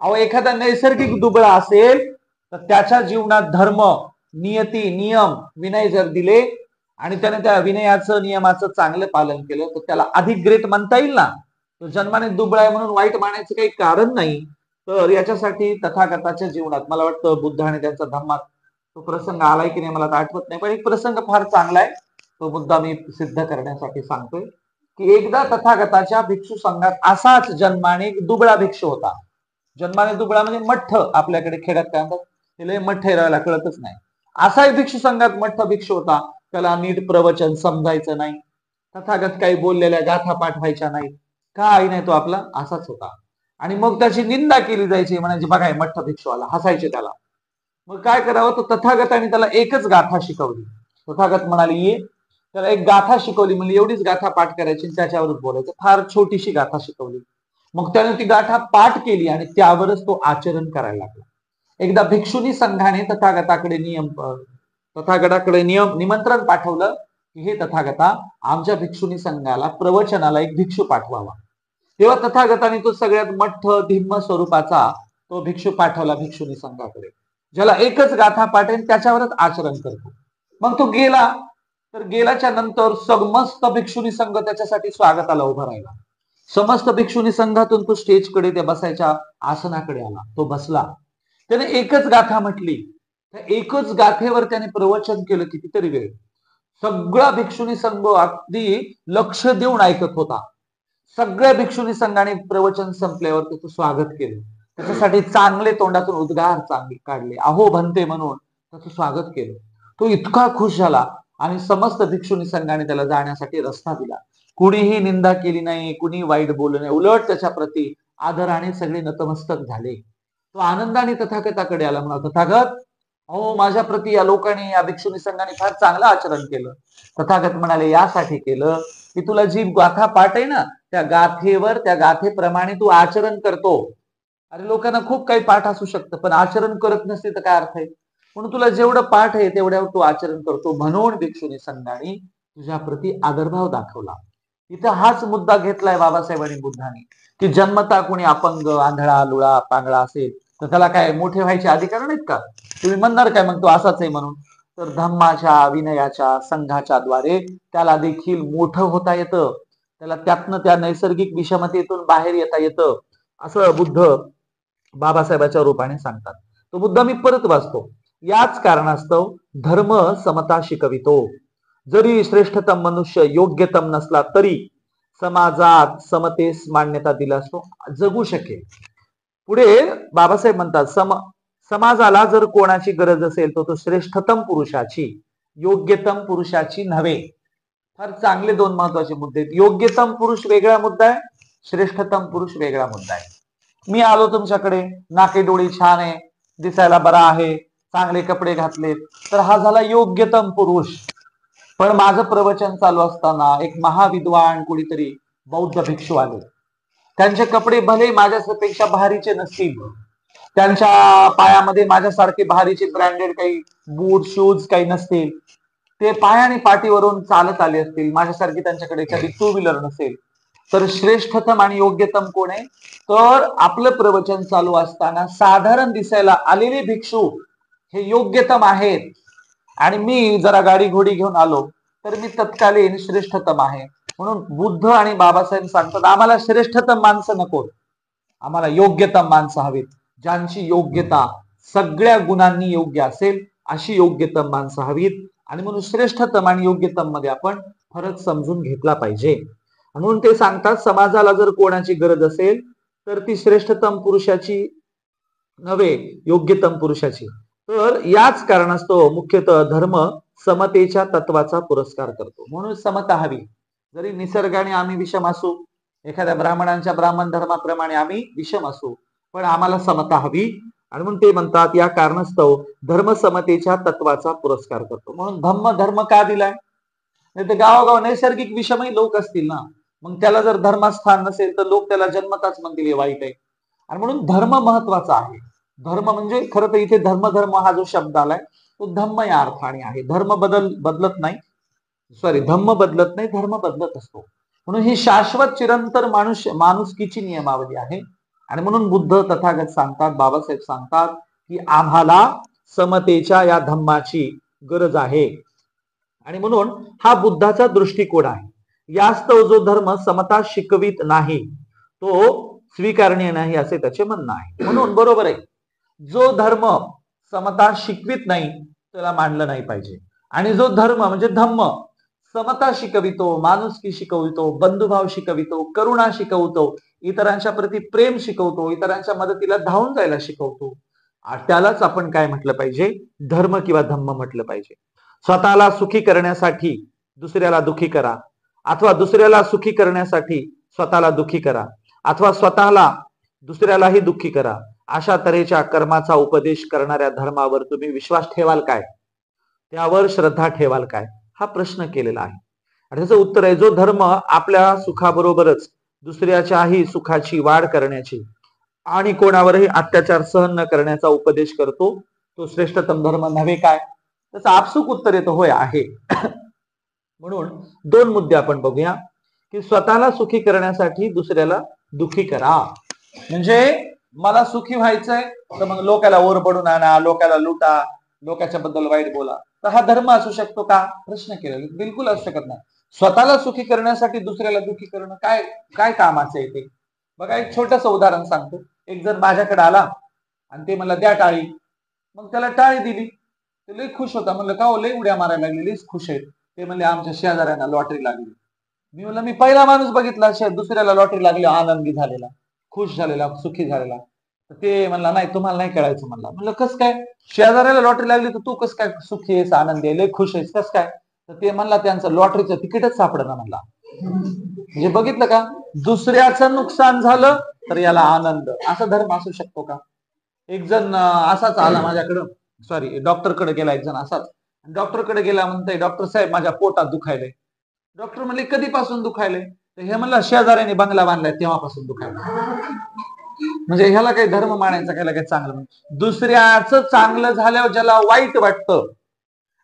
अहो, एखादा नैसर्गिक दुबळा असेल तर त्याच्या जीवनात धर्म, नियती, नियम, विनय जर दिले आणि त्याने त्या विनयाचं, नियमाचं चांगलं पालन केलं तर त्याला अधिक ग्रेट म्हणता येईल ना. तो जन्माने दुबळा आहे म्हणून वाईट मानायचं काही कारण नाही. तर याच्यासाठी तथागताच्या जीवनात मला वाटतं बुद्ध आणि त्यांचा धम्मात तो प्रसंग आलाय की नाही मला तर आठवत नाही, पण एक प्रसंग फार चांगला आहे, तो मुद्दा मी सिद्ध करण्यासाठी सांगतोय. की एकदा तथागताच्या भिक्षू संघात असाच जन्माने दुबळा भिक्षू होता. जन्माने दुबळा म्हणजे मठ्ठ, आपल्याकडे खेड्यात काय म्हणतात, त्याला मठ्ठ राहायला कळतच नाही. असा एक भिक्षू संघात मठ्ठ भिक्षू होता. त्याला नीट प्रवचन समजायचं नाही, तथागत काही बोललेल्या गाथा पाठवायच्या नाही, काही नाही, तो आपला असाच होता. आणि मग त्याची निंदा केली जायची, म्हणायची बघाय मठ्ठ भिक्षू आला, हसायचे त्याला. मग काय करावं, तो तथागताने त्याला एकच गाथा शिकवली. तथागत म्हणाले ये, त्याला एक गाथा शिकवली, म्हणजे एवढीच गाथा पाठ करायची, त्याच्यावरच बोलायचं. फार छोटीशी गाथा शिकवली. मग त्याने ती गाथा पाठ केली आणि त्यावरच तो आचरण करायला लागला. एकदा भिक्षुनी संघाने तथागताकडे निमंत्रण पाठवलं की हे तथागता, आमच्या भिक्षुनी संघाला प्रवचनाला एक भिक्षू पाठवावा. तेव्हा तथागताने तो सगळ्यात मठ्ठ धिम्म स्वरूपाचा तो भिक्षू पाठवला भिक्षुनी संघाकडे, ज्याला एकच गाथा पाठेल त्याच्यावरच आचरण करतो. मग तो गेला. तर गेल्याच्या नंतर समस्त भिक्षुनी संघ त्याच्यासाठी स्वागताला उभा राहिला. समस्त भिक्षुनी संघातून तो स्टेजकडे, त्या बसायच्या आसनाकडे आला, तो बसला. त्याने एकच गाथा म्हटली. त्या एकच गाथेवर त्याने प्रवचन केलं कितीतरी वेळ. सगळा भिक्षुनी संघ अगदी लक्ष देऊन ऐकत होता. सगळ्या भिक्षुनी संघाने प्रवचन संपल्यावर त्याचं स्वागत केलं, त्याच्यासाठी चांगले तोंडातून उद्गार चांगले काढले, अहो भंते म्हणून त्याचं स्वागत केलं. तो इतका खुश झाला आणि समस्त भिक्षुनी संघाने त्याला जाण्यासाठी रस्ता दिला. कुणीही निंदा केली नाही, कुणी वाईट बोललं नाही, उलट त्याच्या प्रती आदराने सगळे नतमस्तक झाले. तो आनंदाने तथागताकडे आला, म्हणा तथागत, हो माझ्या प्रती या लोकांनी, या भिक्षुनी संघाने फार चांगलं आचरण केलं. तथागत म्हणाले, यासाठी केलं की तुला जी गाथा पाठ आहे ना, त्या गाथेवर, त्या गाथेप्रमाणे तू आचरण करतो. अरे लोकांना खूप काही पाठ असू शकतं, पण आचरण करत नसते तर काय अर्थ आहे? म्हणून तुला जेवढं पाठ आहे तेवढ्यावर तू आचरण करतो, म्हणून भिक्षुनी संघाने तुझ्या प्रती आदरभाव दाखवला. इथं हाच मुद्दा घेतलाय बाबासाहेबांनी, बुद्धांनी, की जन्मता कोणी अपंग, आंधळा, लुळा, पांगळा असेल तर त्याला काय मोठे व्हायचे अधिकार नाहीत का? तुम्ही म्हणणार काय मग तो असाच आहे म्हणून? तर धम्माच्या, विनयाच्या, संघाच्या द्वारे त्याला देखील मोठं होता येतं, त्याला त्यातनं, त्या नैसर्गिक विषमतेतून बाहेर येता येतं, असं बुद्ध बाबासाहेबाच्या रूपाने सांगतात. तो मुद्दा मी परत वाचतो. याच कारणास्तव धर्म समता शिकवितो. जरी श्रेष्ठतम मनुष्य योग्यतम नसला तरी समाजात समतेस मान्यता दिल्यास तो जगू शकेल. पुढे बाबासाहेब म्हणतात, समाजाला जर कोणाची गरज असेल तर तो श्रेष्ठतम पुरुषाची, योग्यतम पुरुषाची नव्हे. फार चांगले दोन महत्वाचे मुद्दे आहेत. योग्यतम पुरुष वेगळा मुद्दा आहे, श्रेष्ठतम पुरुष वेगळा मुद्दा आहे. मी आलो तुमच्याकडे, नाके डोळी छान आहे, दिसायला बरा आहे, चांगले कपडे घातले, तर हा झाला योग्यतम पुरुष. पण माझं प्रवचन चालू असताना एक महाविद्वान कोणीतरी बौद्ध भिक्षू आले. त्यांचे कपडे भले माझ्यापेक्षा भारीचे नसतील, त्यांच्या पायामध्ये माझ्यासारखे भारीचे ब्रँडेड काही बूट शूज काही नसतील, ते पायाने पाठीवरून चालत आले असतील, माझ्यासारखी त्यांच्याकडे एखादी टू व्हीलर नसेल, तर श्रेष्ठतम आणि योग्यतम कोण आहे? तर आपलं प्रवचन चालू असताना साधारण दिसायला आलेले भिक्षू हे योग्यतम आहेत, आणि मी जरा गाडी घोडी घेऊन आलो तर मी तत्कालीन श्रेष्ठतम आहे. म्हणून बुद्ध आणि बाबासाहेब सांगतात, आम्हाला श्रेष्ठतम माणसं नको, आम्हाला योग्यतम माणसं हवीत, ज्यांची योग्यता सगळ्या गुणांनी योग्य असेल अशी योग्यतम माणसं हवीत. आणि म्हणून श्रेष्ठतम आणि योग्यतम मध्ये आपण फरक समजून घेतला पाहिजे. म्हणून ते सांगतात, समाजाला जर कोणाची गरज असेल तर ती श्रेष्ठतम पुरुषाची नव्हे, योग्यतम पुरुषाची. तर याच कारणास्तव मुख्यतः धर्म समतेच्या तत्वाचा पुरस्कार करतो. म्हणून समता हवी. जरी निसर्गाने आम्ही विषम असू, एखाद्या ब्राह्मणांच्या ब्राह्मण धर्माप्रमाणे आम्ही विषम असू, पण आम्हाला समता हवी. आणि म्हणून ते म्हणतात, या कारणास्तव धर्म समतेच्या तत्वाचा पुरस्कार करतो. म्हणून धर्म का दिलाय? नाही तर गावागाव नैसर्गिक विषमही लोक असतील ना, मग त्याला जर धर्मस्थान नसेल तर लोक त्याला जन्मताच म्हणतील हे वाईट आहे. आणि म्हणून धर्म महत्वाचा आहे. धर्म म्हणजे खरं तर इथे धर्म हा जो शब्द आलाय तो धम्म या अर्थाने आहे. धर्म बदलत नाही, धम्म बदलत नाही, धर्म बदलत असतो. म्हणून ही शाश्वत चिरंतर माणुसकीची नियमावली आहे. आणि म्हणून बुद्ध तथागत सांगतात, बाबासाहेब सांगतात की आम्हाला समतेच्या या धम्माची गरज आहे. आणि म्हणून हा बुद्धाचा दृष्टिकोन आहे. यास्तव जो धर्म समता शिकवित नाही तो स्वीकारणीय नाही, असे त्याचे म्हणणं आहे. म्हणून बरोबर आहे, जो धर्म समता शिकवित नाही त्याला मानलं नाही पाहिजे. आणि जो धर्म म्हणजे धम्म समता शिकवितो, माणुसकी शिकवितो, बंधुभाव शिकवितो, करुणा शिकवतो, इतरांच्या प्रती प्रेम शिकवतो, इतरांच्या मदतीला धावून जायला शिकवतो, त्यालाच आपण काय म्हटलं पाहिजे? धर्म किंवा धम्म म्हटलं पाहिजे. स्वतःला सुखी करण्यासाठी दुसऱ्याला दुखी करा, अथवा दुसऱ्याला सुखी करण्यासाठी स्वतःला दुखी करा, अथवा स्वतःला दुसऱ्यालाही दुःखी करा, अशा तऱ्हेच्या कर्माचा उपदेश करणाऱ्या धर्मावर तुम्ही विश्वास ठेवाल काय? त्यावर श्रद्धा ठेवाल काय? हा प्रश्न केलेला आहे. आणि त्याचं उत्तर आहे, जो धर्म आपल्या सुखाबरोबरच दुसऱ्याच्याही सुखाची वाढ करण्याची आणि कोणावरही अत्याचार सहन न करण्याचा उपदेश करतो तो श्रेष्ठतम धर्म नव्हे काय? त्याचं आपसुक उत्तर येतं, होय आहे. म्हणून दोन मुद्दे आपण बघूया, की स्वतःला सुखी करण्यासाठी दुसऱ्याला दुखी करा. म्हणजे मला सुखी व्हायचंय तर मग लोकाला ओरबडून आणा, लोकाला लुटा, लोकांच्या बद्दल वाईट बोला, तर हा धर्म असू शकतो का? प्रश्न केलेला बिलकुल असू शकत नाही. स्वतःला सुखी करण्यासाठी दुसऱ्याला दुखी करणं काय काय कामाचं आहे ते? बघा, एक छोटस उदाहरण सांगतो. एक जण माझ्याकडे आला आणि ते मला द्या टाळी, मग त्याला टाळी दिली, ते लई खुश होता. म्हणलं का हो, लई उड्या मारायला लागली, लईच खुश आहे. ते म्हणले आमच्या शेजाऱ्यांना लॉटरी लागली. मी म्हणलं मी पहिला माणूस बघितला दुसऱ्याला लॉटरी लागली आनंदी झालेला, खुश झालेला, सुखी झालेला. ते म्हणला नाही, तुम्हाला नाही कळायचं. म्हणलं कस काय? शेजाऱ्याला लॉटरी लागली तर तू कस काय सुखी आहेस, आनंदी आहे, लय खुश आहेस, कस काय? तर ते म्हणला त्यांचं लॉटरीचं तिकीटच सापडलं म्हणला. म्हणजे बघितलं का, दुसऱ्याचं नुकसान झालं तर याला आनंद, असा धर्म असू शकतो का? एक जण असाच आला माझ्याकडं, सॉरी डॉक्टरकडे गेला एक जण असाच. डॉक्टरकडे गेला, म्हणतोय डॉक्टर साहेब माझ्या पोटात दुखायलंय. डॉक्टर म्हणले कधीपासून दुखायलंय? तर हे म्हणलं शेजाऱ्याने बंगला बांधलाय तेव्हापासून दुखायला. म्हणजे ह्याला काही धर्म मानायचा काय काही चांगलं नाही. दुसऱ्याचं चांगलं झाल्यावर ज्याला वाईट वाटतं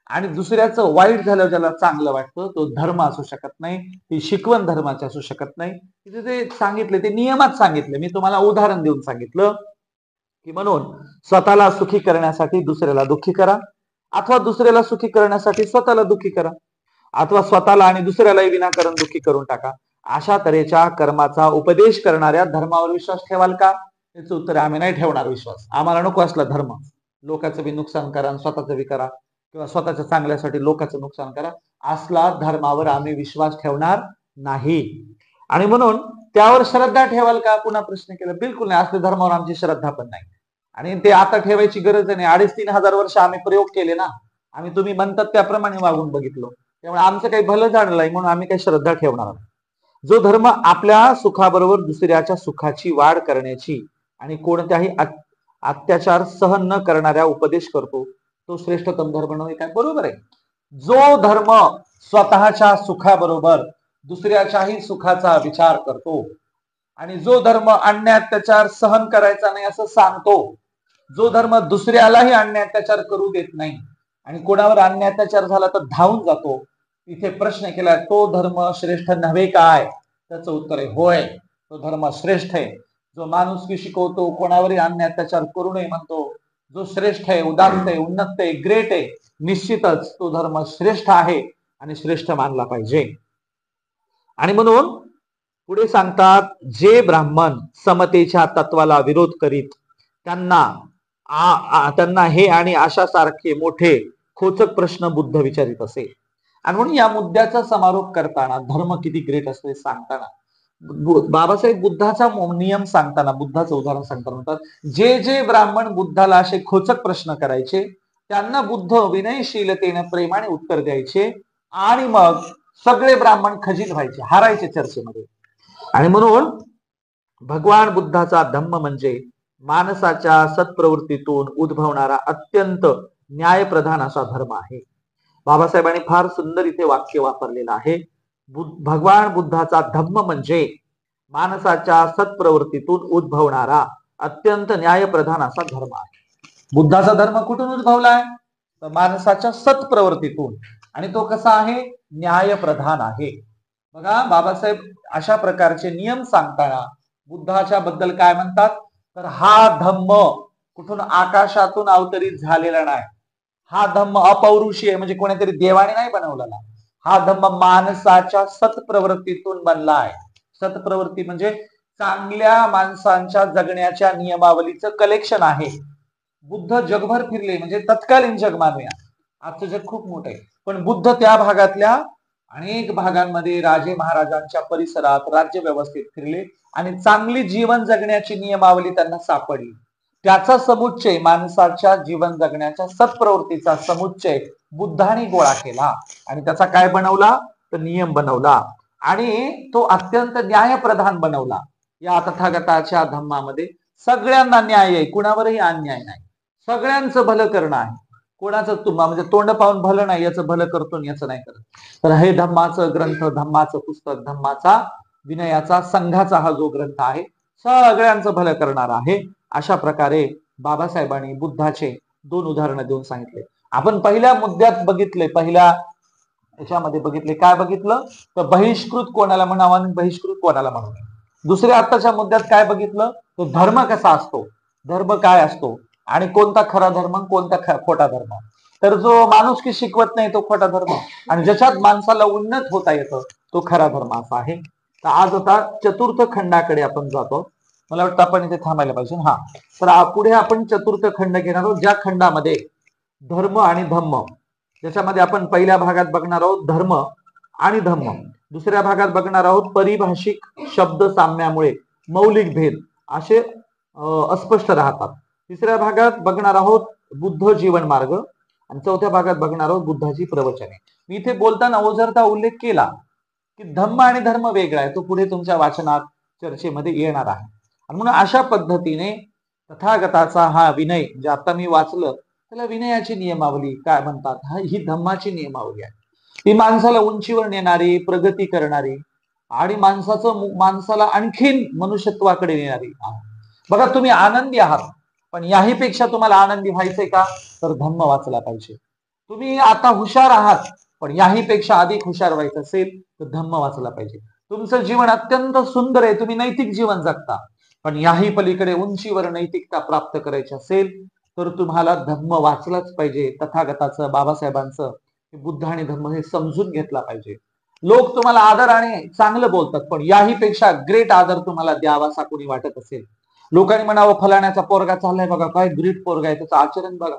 आणि दुसऱ्याचं वाईट झाल्यावर ज्याला चांगलं वाटतं, तो धर्म असू शकत नाही, ती शिकवण धर्माची असू शकत नाही. तिथे ते सांगितले, ते नियमात सांगितले. मी तुम्हाला उदाहरण देऊन सांगितलं की म्हणून स्वतःला सुखी करण्यासाठी दुसऱ्याला दुःखी करा, अथवा दुसऱ्याला सुखी करण्यासाठी स्वतःला दुःखी करा, अथवा स्वतःला आणि दुसऱ्यालाही विनाकारण दुःखी करून टाका. अशा तऱ्हेच्या कर्माचा उपदेश करणाऱ्या धर्मावर विश्वास ठेवाल का? याचं उत्तर आम्ही नाही ठेवणार विश्वास. आम्हाला नको असला धर्म. लोकांचं बी नुकसान करा आणि स्वतःचं बी करा, किंवा स्वतःच्या चांगल्यासाठी लोकांचं नुकसान करा, असला धर्मावर आम्ही विश्वास ठेवणार नाही. आणि म्हणून त्यावर श्रद्धा ठेवाल का? पुन्हा प्रश्न केला. बिलकुल नाही, असल्या धर्मावर आमची श्रद्धा पण नाही. आणि ते आता ठेवायची गरज नाही. 2,500-3,000 वर्ष आम्ही प्रयोग केले ना, आम्ही तुम्ही म्हणतात त्याप्रमाणे वागून बघितलो. त्यामुळे आमचं काही भलं झालं नाही म्हणून आम्ही काही श्रद्धा ठेवणार नाही. जो धर्म आपल्या सुखाबरोबर दुसऱ्याच्या सुखाची वाढ करण्याची आणि कोणत्याही अत्याचार सहन न करणाऱ्या उपदेश करतो, तो श्रेष्ठतम धर्म नव्हे काय? बरोबर आहे. जो धर्म स्वतःच्या सुखाबरोबर दुसऱ्याच्याही सुखाचा विचार करतो आणि जो धर्म अन्याय अत्याचार सहन करायचा नाही असं सांगतो, जो धर्म दुसऱ्यालाही अन्याय अत्याचार करू देत नाही आणि कोणावर अन्याय अत्याचार झाला तर धावून जातो, इथे प्रश्न केला, तो धर्म श्रेष्ठ नव्हे काय? त्याचं उत्तर आहे होय, तो धर्म श्रेष्ठ आहे. जो माणुसकी शिकवतो, कोणावरही अन्याय अत्याचार करू नये म्हणतो, जो श्रेष्ठ आहे, उदात्त आहे, उन्नत आहे, ग्रेट आहे, निश्चितच तो धर्म श्रेष्ठ आहे आणि श्रेष्ठ मानला पाहिजे. आणि म्हणून पुढे सांगतात, जे ब्राह्मण समतेच्या तत्वाला विरोध करीत त्यांना हे आणि अशासारखे मोठे खोचक प्रश्न बुद्ध विचारित असे. आणि म्हणून या मुद्द्याचा समारोप करताना धर्म किती ग्रेट असतो हे सांगताना बाबासाहेब बुद्धाचा नियम सांगताना, बुद्धाचं उदाहरण सांगताना म्हणतात, जे जे ब्राह्मण बुद्धाला असे खोचक प्रश्न करायचे त्यांना बुद्ध विनयशीलतेने प्रेमाने उत्तर द्यायचे आणि मग सगळे ब्राह्मण खजित व्हायचे, हारायचे चर्चेमध्ये. आणि म्हणून भगवान बुद्धाचा धम्म म्हणजे माणसाच्या सत्प्रवृत्तीतून उद्भवणारा अत्यंत न्यायप्रधान असा धर्म आहे. बाबासाहेबांनी फार सुंदर इथे वाक्य वापरलेलं आहे. भगवान बुद्धाचा धम्म म्हणजे माणसाच्या सत्प्रवृत्तीतून उद्भवणारा अत्यंत न्यायप्रधान असा धर्म आहे. बुद्धाचा धर्म कुठून उद्भवलाय? तर माणसाच्या सत्प्रवृत्तीतून. आणि तो कसा आहे? न्यायप्रधान आहे. बघा, बाबासाहेब अशा प्रकारचे नियम सांगताना बुद्धाच्या बद्दल काय म्हणतात, तर हा धम्म कुठून आकाशातून अवतरित झालेला नाही. हा धम्म अपौरुषीय आहे, म्हणजे कोणीतरी देवाने नाही बनवलेला. हा धम्म माणसाच्या सत्प्रवृत्तीतून बनला आहे. सत्प्रवृत्ती म्हणजे चांगल्या माणसांच्या जगण्याच्या नियमावलीचं कलेक्शन आहे. बुद्ध जगभर फिरले, म्हणजे तत्कालीन जग मानूया, आजचं जग खूप मोठं आहे, पण बुद्ध त्या भागातल्या अनेक भागांमध्ये राजे महाराजांच्या परिसरात राज्य व्यवस्थेत फिरले आणि चांगली जीवन जगण्याची नियमावली त्यांना सापडली. त्याचा समुच्चय, माणसाच्या जीवन जगण्याच्या सत्प्रवृत्तीचा समुच्चय बुद्धाने गोळा केला आणि त्याचा काय बनवला, तर नियम बनवला आणि तो अत्यंत न्यायप्रधान बनवला. या तथागताच्या धम्मामध्ये सगळ्यांना न्याय आहे, कुणावरही अन्याय नाही, सगळ्यांचं भलं करणं आहे. कोणाचं म्हणजे तोंड पाहून भलं नाही, याचं भलं करतो याचं नाही करत. तर हे धम्माचं ग्रंथ, धम्माचं पुस्तक, धम्माचा विनयाचा संघाचा हा जो ग्रंथ आहे, सगळ्यांचं भलं करणार आहे. अशा प्रकारे बाबासाहेबांनी बुद्धाचे 2 उदाहरणं देऊन सांगितले. आपण पहिल्या मुद्द्यात बघितले, पहिल्या याच्यामध्ये बघितले, काय बघितलं, तर बहिष्कृत कोणाला म्हणावं आणि बहिष्कृत कोणाला म्हणू नये. दुसऱ्या आत्ताच्या मुद्द्यात काय बघितलं, तो धर्म कसा असतो, धर्म काय असतो आणि कोणता खरा धर्म, कोणता खोटा धर्म. तर जो माणुसकी शिकवत नाही तो खोटा धर्म, आणि ज्याच्यात माणसाला उन्नत होता येतं तो खरा धर्म असा आहे. तर आज आता चतुर्थ खंडाकडे आपण जातो. मला वाटतं आपण इथे थांबायला पाहिजे. हा, तर पुढे आपण चतुर्थ खंड घेणार आहोत, ज्या खंडामध्ये धर्म आणि धम्म, त्याच्यामध्ये आपण पहिल्या भागात बघणार आहोत धर्म आणि धम्म, दुसऱ्या भागात बघणार आहोत परिभाषिक शब्द साम्यामुळे मौलिक भेद असे अस्पष्ट राहतात, तिसऱ्या भागात बघणार आहोत बुद्ध जीवन मार्ग आणि चौथ्या भागात बघणार आहोत बुद्धाची प्रवचने. मी इथे बोलताना ओझरता उल्लेख केला, की धम्म आणि धर्म वेगळा आहे, तो पुढे तुमच्या वाचनात चर्चेमध्ये येणार आहे. आणि म्हणून अशा पद्धतीने तथागताचा हा विनय, म्हणजे आता मी वाचलं त्याला विनयाची नियमावली काय म्हणतात, ही धम्माची नियमावली आहे. ती माणसाला उंचीवर नेणारी, प्रगती करणारी आणि माणसाला आणखीन मनुष्यत्वाकडे नेणारी. बघा, तुम्ही आनंदी आहात, पण याही पेक्षा तुम्हाला आनंदी व्हायचंय का, तर धम्म वाचला पाहिजे. तुम्ही आता हुशार आहात, पण याही पेक्षा अधिक हुशार व्हायचं असेल तर धम्म वाचला पाहिजे. तुमचं जीवन अत्यंत सुंदर आहे, तुम्ही नैतिक जीवन जगता, पण याही पलीकडे उंचीवर नैतिकता प्राप्त करायची असेल तर तुम्हाला धम्म वाचलाच पाहिजे. तथागताचं, बाबासाहेबांचं बुद्ध आणि धम्म हे समजून घेतला पाहिजे. लोक तुम्हाला आदराने चांगलं बोलतात, पण याही पेक्षा ग्रेट आदर तुम्हाला द्यावासा कोणी वाटत असेल, लोकांनी म्हणावं फलाण्याचा पोरगा चाललाय बघा, काय ग्रेट पोरगा आहे, त्याचं आचरण बघा.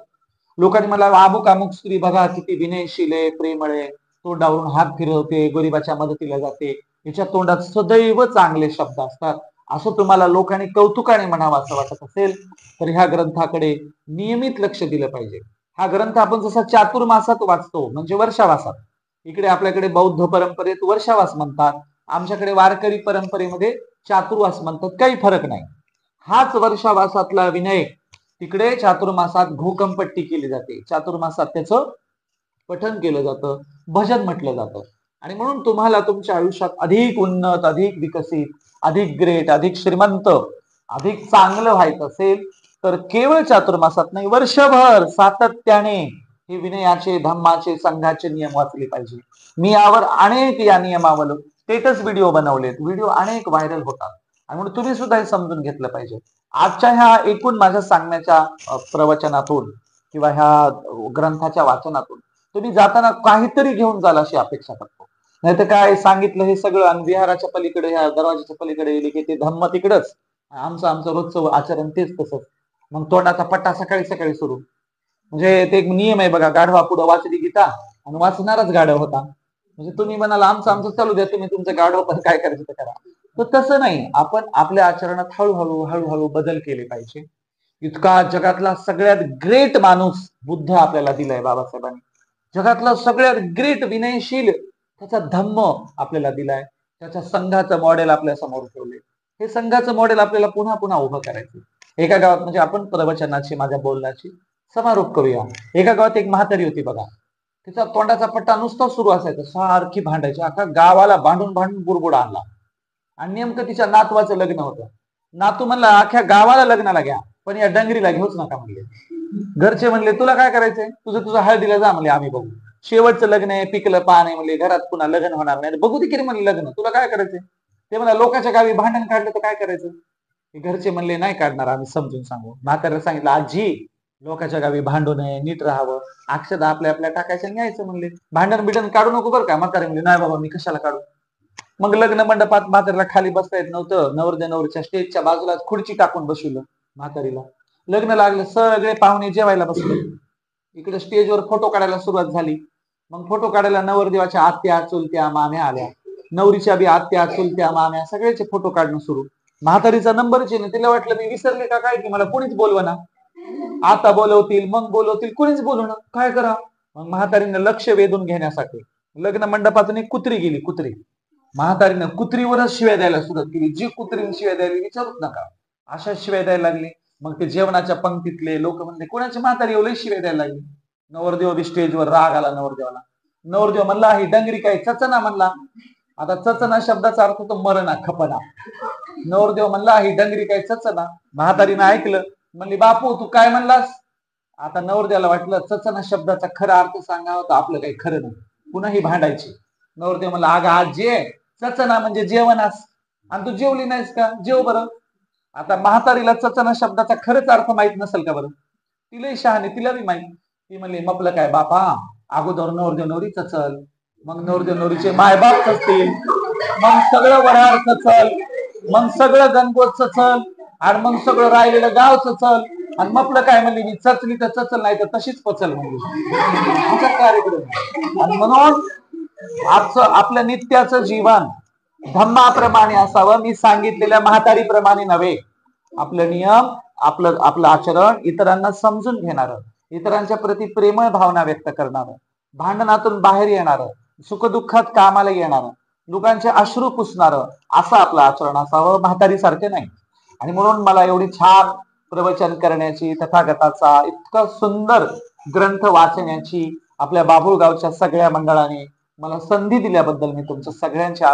लोकांनी मला अमुक अमुक स्त्री बघा, किती विनयशील आहे, प्रेमळ आहे, तोंडावरून हात फिरवते, गरिबाच्या मदतीला जाते, हिच्या तोंडात सदैव चांगले शब्द असतात, असं तुम्हाला लोकांनी कौतुकाने म्हणावं असं वाटत असेल तर ह्या ग्रंथाकडे नियमित लक्ष दिलं पाहिजे. हा ग्रंथ आपण जसा चातुर्मासात वाचतो, म्हणजे वर्षावासात, इकडे आपल्याकडे बौद्ध परंपरेत वर्षावास म्हणतात, आमच्याकडे वारकरी परंपरेमध्ये चातुर्वास म्हणतात, काही फरक नाही. हाच वर्षावासातला विनय तिकडे चातुर्मासात घोकंपट्टी केली जाते, चातुर्मासात त्याचं पठण केलं जातं, भजन म्हटलं जातं. आणि म्हणून तुम्हाला तुमच्या आयुष्यात अधिक उन्नत, अधिक विकसित, अधिक ग्रेट, अधिक श्रीमंत, अधिक चांगलं व्हायचं असेल तर केवळ चातुर्मासात नाही, वर्षभर सातत्याने हे विनयाचे, धम्माचे, संघाचे नियम वाचले पाहिजे. मी यावर अनेक या नियमावलं स्टेटस व्हिडिओ बनवलेत, व्हिडिओ अनेक व्हायरल होतात, आणि म्हणून तुम्ही सुद्धा हे समजून घेतलं पाहिजे. आजच्या ह्या एकूण माझ्या सांगण्याच्या प्रवचनातून किंवा ह्या ग्रंथाच्या वाचनातून तुम्ही जाताना काहीतरी घेऊन जाल अशी अपेक्षा करतो. नाही तर काय सांगितलं हे सगळं आणि विहाराच्या पलीकडे, ह्या दरवाजाच्या पलीकडे गेले की ते धम्म तिकडच, आमचं रोजचं आचरण तेच तसंच. मग तोंडाचा पट्टा सकाळी सकाळी सुरू, म्हणजे ते एक नियम आहे बघा, गाढवा पुढं वाचली गीता आणि वाचणारच गाढव होता. म्हणजे तुम्ही म्हणाल आमचं चालू द्या, तुम्ही तुमचं गाढव पण काय करायचं ते करा. तर तसं नाही, आपण आपल्या आचरणात हळूहळू बदल केले पाहिजे. इतका जगातला सगळ्यात ग्रेट माणूस बुद्ध आपल्याला दिलाय बाबासाहेबांनी, जगातला सगळ्यात ग्रेट विनयशील त्याचा धम्म आपल्याला दिलाय, त्याच्या संघाचं मॉडेल आपल्या समोर ठेवले. हे संघाचं मॉडेल आपल्याला पुन्हा पुन्हा उभं करायचं. एका गावात, म्हणजे आपण प्रवचनाची, माझ्या बोलण्याची समारोप करूया. एका गावात एक म्हातारी होती बघा, तिचा तोंडाचा पट्टा नुसता सुरू असायचा, सारखी भांडायची, अख्खा गावाला भांडून बुरबुड आणला. आणि नेमकं तिच्या नातवाचं लग्न होतं. नातू म्हणला अख्ख्या गावाला लग्नाला घ्या, पण या डंगरीला घेऊच नका म्हणले. घरचे म्हणले तुला काय करायचंय, तुझं हळदीला जा म्हणले, आम्ही बघू. शेवटचं लग्न आहे, पिकलं पान आहे म्हणले, घरात पुन्हा लग्न होणार नाही, बघू दे की म्हणले लग्न, तुला काय करायचंय. ते म्हणा लोकांच्या गावी भांडण काढलं तर काय करायचं. घरचे म्हणले नाही काढणार, आम्ही समजून सांगू. म्हाताऱ्याला सांगितलं आजी लोकांच्या गावी भांडू नये, नीट राहावं, अक्षदा आपल्या टाकायच्या न्यायचं म्हणले, भांडण बिडण काढू नको बरं का. म्हातारे म्हणले नाही बाबा मी कशाला काढू. मग लग्न मंडपात म्हातारीला खाली बसता येत नव्हतं, नवरदेवाच्या स्टेजच्या बाजूला खुर्ची टाकून बसवलं म्हातारीला. लग्न लागलं, सगळे पाहुणे जेवायला बसले, इकडे स्टेजवर फोटो काढायला सुरुवात झाली. मग फोटो काढायला नवरदेवाच्या आत्या, चुलत्या, माम्या आल्या, नवरीच्या बी आत्या, चुलत्या, माम्या, सगळ्याचे फोटो काढणं सुरू. म्हातारीचा नंबरच नाही, तिला वाटलं मी विसरले का काय की मला कोणीच बोलवना, आता बोलवतील मग बोलवतील, कोणीच बोलवणार, काय करा. मग म्हातारीनं लक्ष वेधून घेण्यासाठी लग्न मंडपातून एक कुत्री गेली, कुत्री. म्हातारीनं कुत्रीवरच शिव्या द्यायला सुरुवात केली, जी कुत्रीने शिव्या द्यायला विचारूच नका, अशा शिव्या द्यायला लागली. मग ते जेवणाच्या पंक्तीतले लोक म्हणले कोणाची म्हातारी एवढी शिव्या द्यायला लागली. नवरदेव बी स्टेजवर, राग आला नवरदेवाला. नवरदेव म्हणला ही डंगरी काय चचना म्हणला. आता चचना शब्दाचा अर्थ तो मरणा, खपना. नवरदेव म्हणला ही डंगरी काय चचना. म्हातारीनं ऐकलं, म्हणली बापू तू काय म्हणलास. आता नवरदेवाला वाटलं चचना शब्दाचा खरा अर्थ सांगावा तर आपलं काही खरं नाही, पुन्हा ही भांडायची. नवरदेव म्हणला अगं आजी चचना म्हणजे जेवणास, आणि तू जेवली नाहीस का, जेव बरं. आता म्हातारीला चचना शब्दाचा खरंच अर्थ माहित नसेल का बरं, तिलाही शहाणे, तिला बी माहित. ती म्हणली मपलं काय बापा, अगोदर नवरदेव नवरी चचल, मग नवरदेव नवरीचे मायबाप चचतील, मग सगळं वऱ्हाड चचल, मग सगळं गणगोत चचल, आणि मग सगळं राहिलेलं गाव चचल, आणि मपलं काय म्हणली मी चचली तर चचल, नाही तर तशीच पचल म्हणली कार्यक्रम. आणि म्हणून आजचं आपलं नित्याचं जीवन धम्माप्रमाणे असावं, मी सांगितलेल्या म्हातारीप्रमाणे नव्हे. आपलं नियम, आपलं आचरण इतरांना समजून घेणारं, इतरांच्या प्रती प्रेमळ भावना व्यक्त करणारं, भांडणातून बाहेर येणारं, सुखदुःखात कामाला येणारं, लोकांचे अश्रू पुसणारं असं आपलं आचरण असावं, म्हातारी सारखे नाही. आणि म्हणून मला एवढी छान प्रवचन करण्याची, तथागताचा इतकं सुंदर ग्रंथ वाचण्याची आपल्या बाभुळगावच्या सगळ्या मंडळाने मला संधी दिल्याबद्दल मी तुमच्या सगळ्यांचे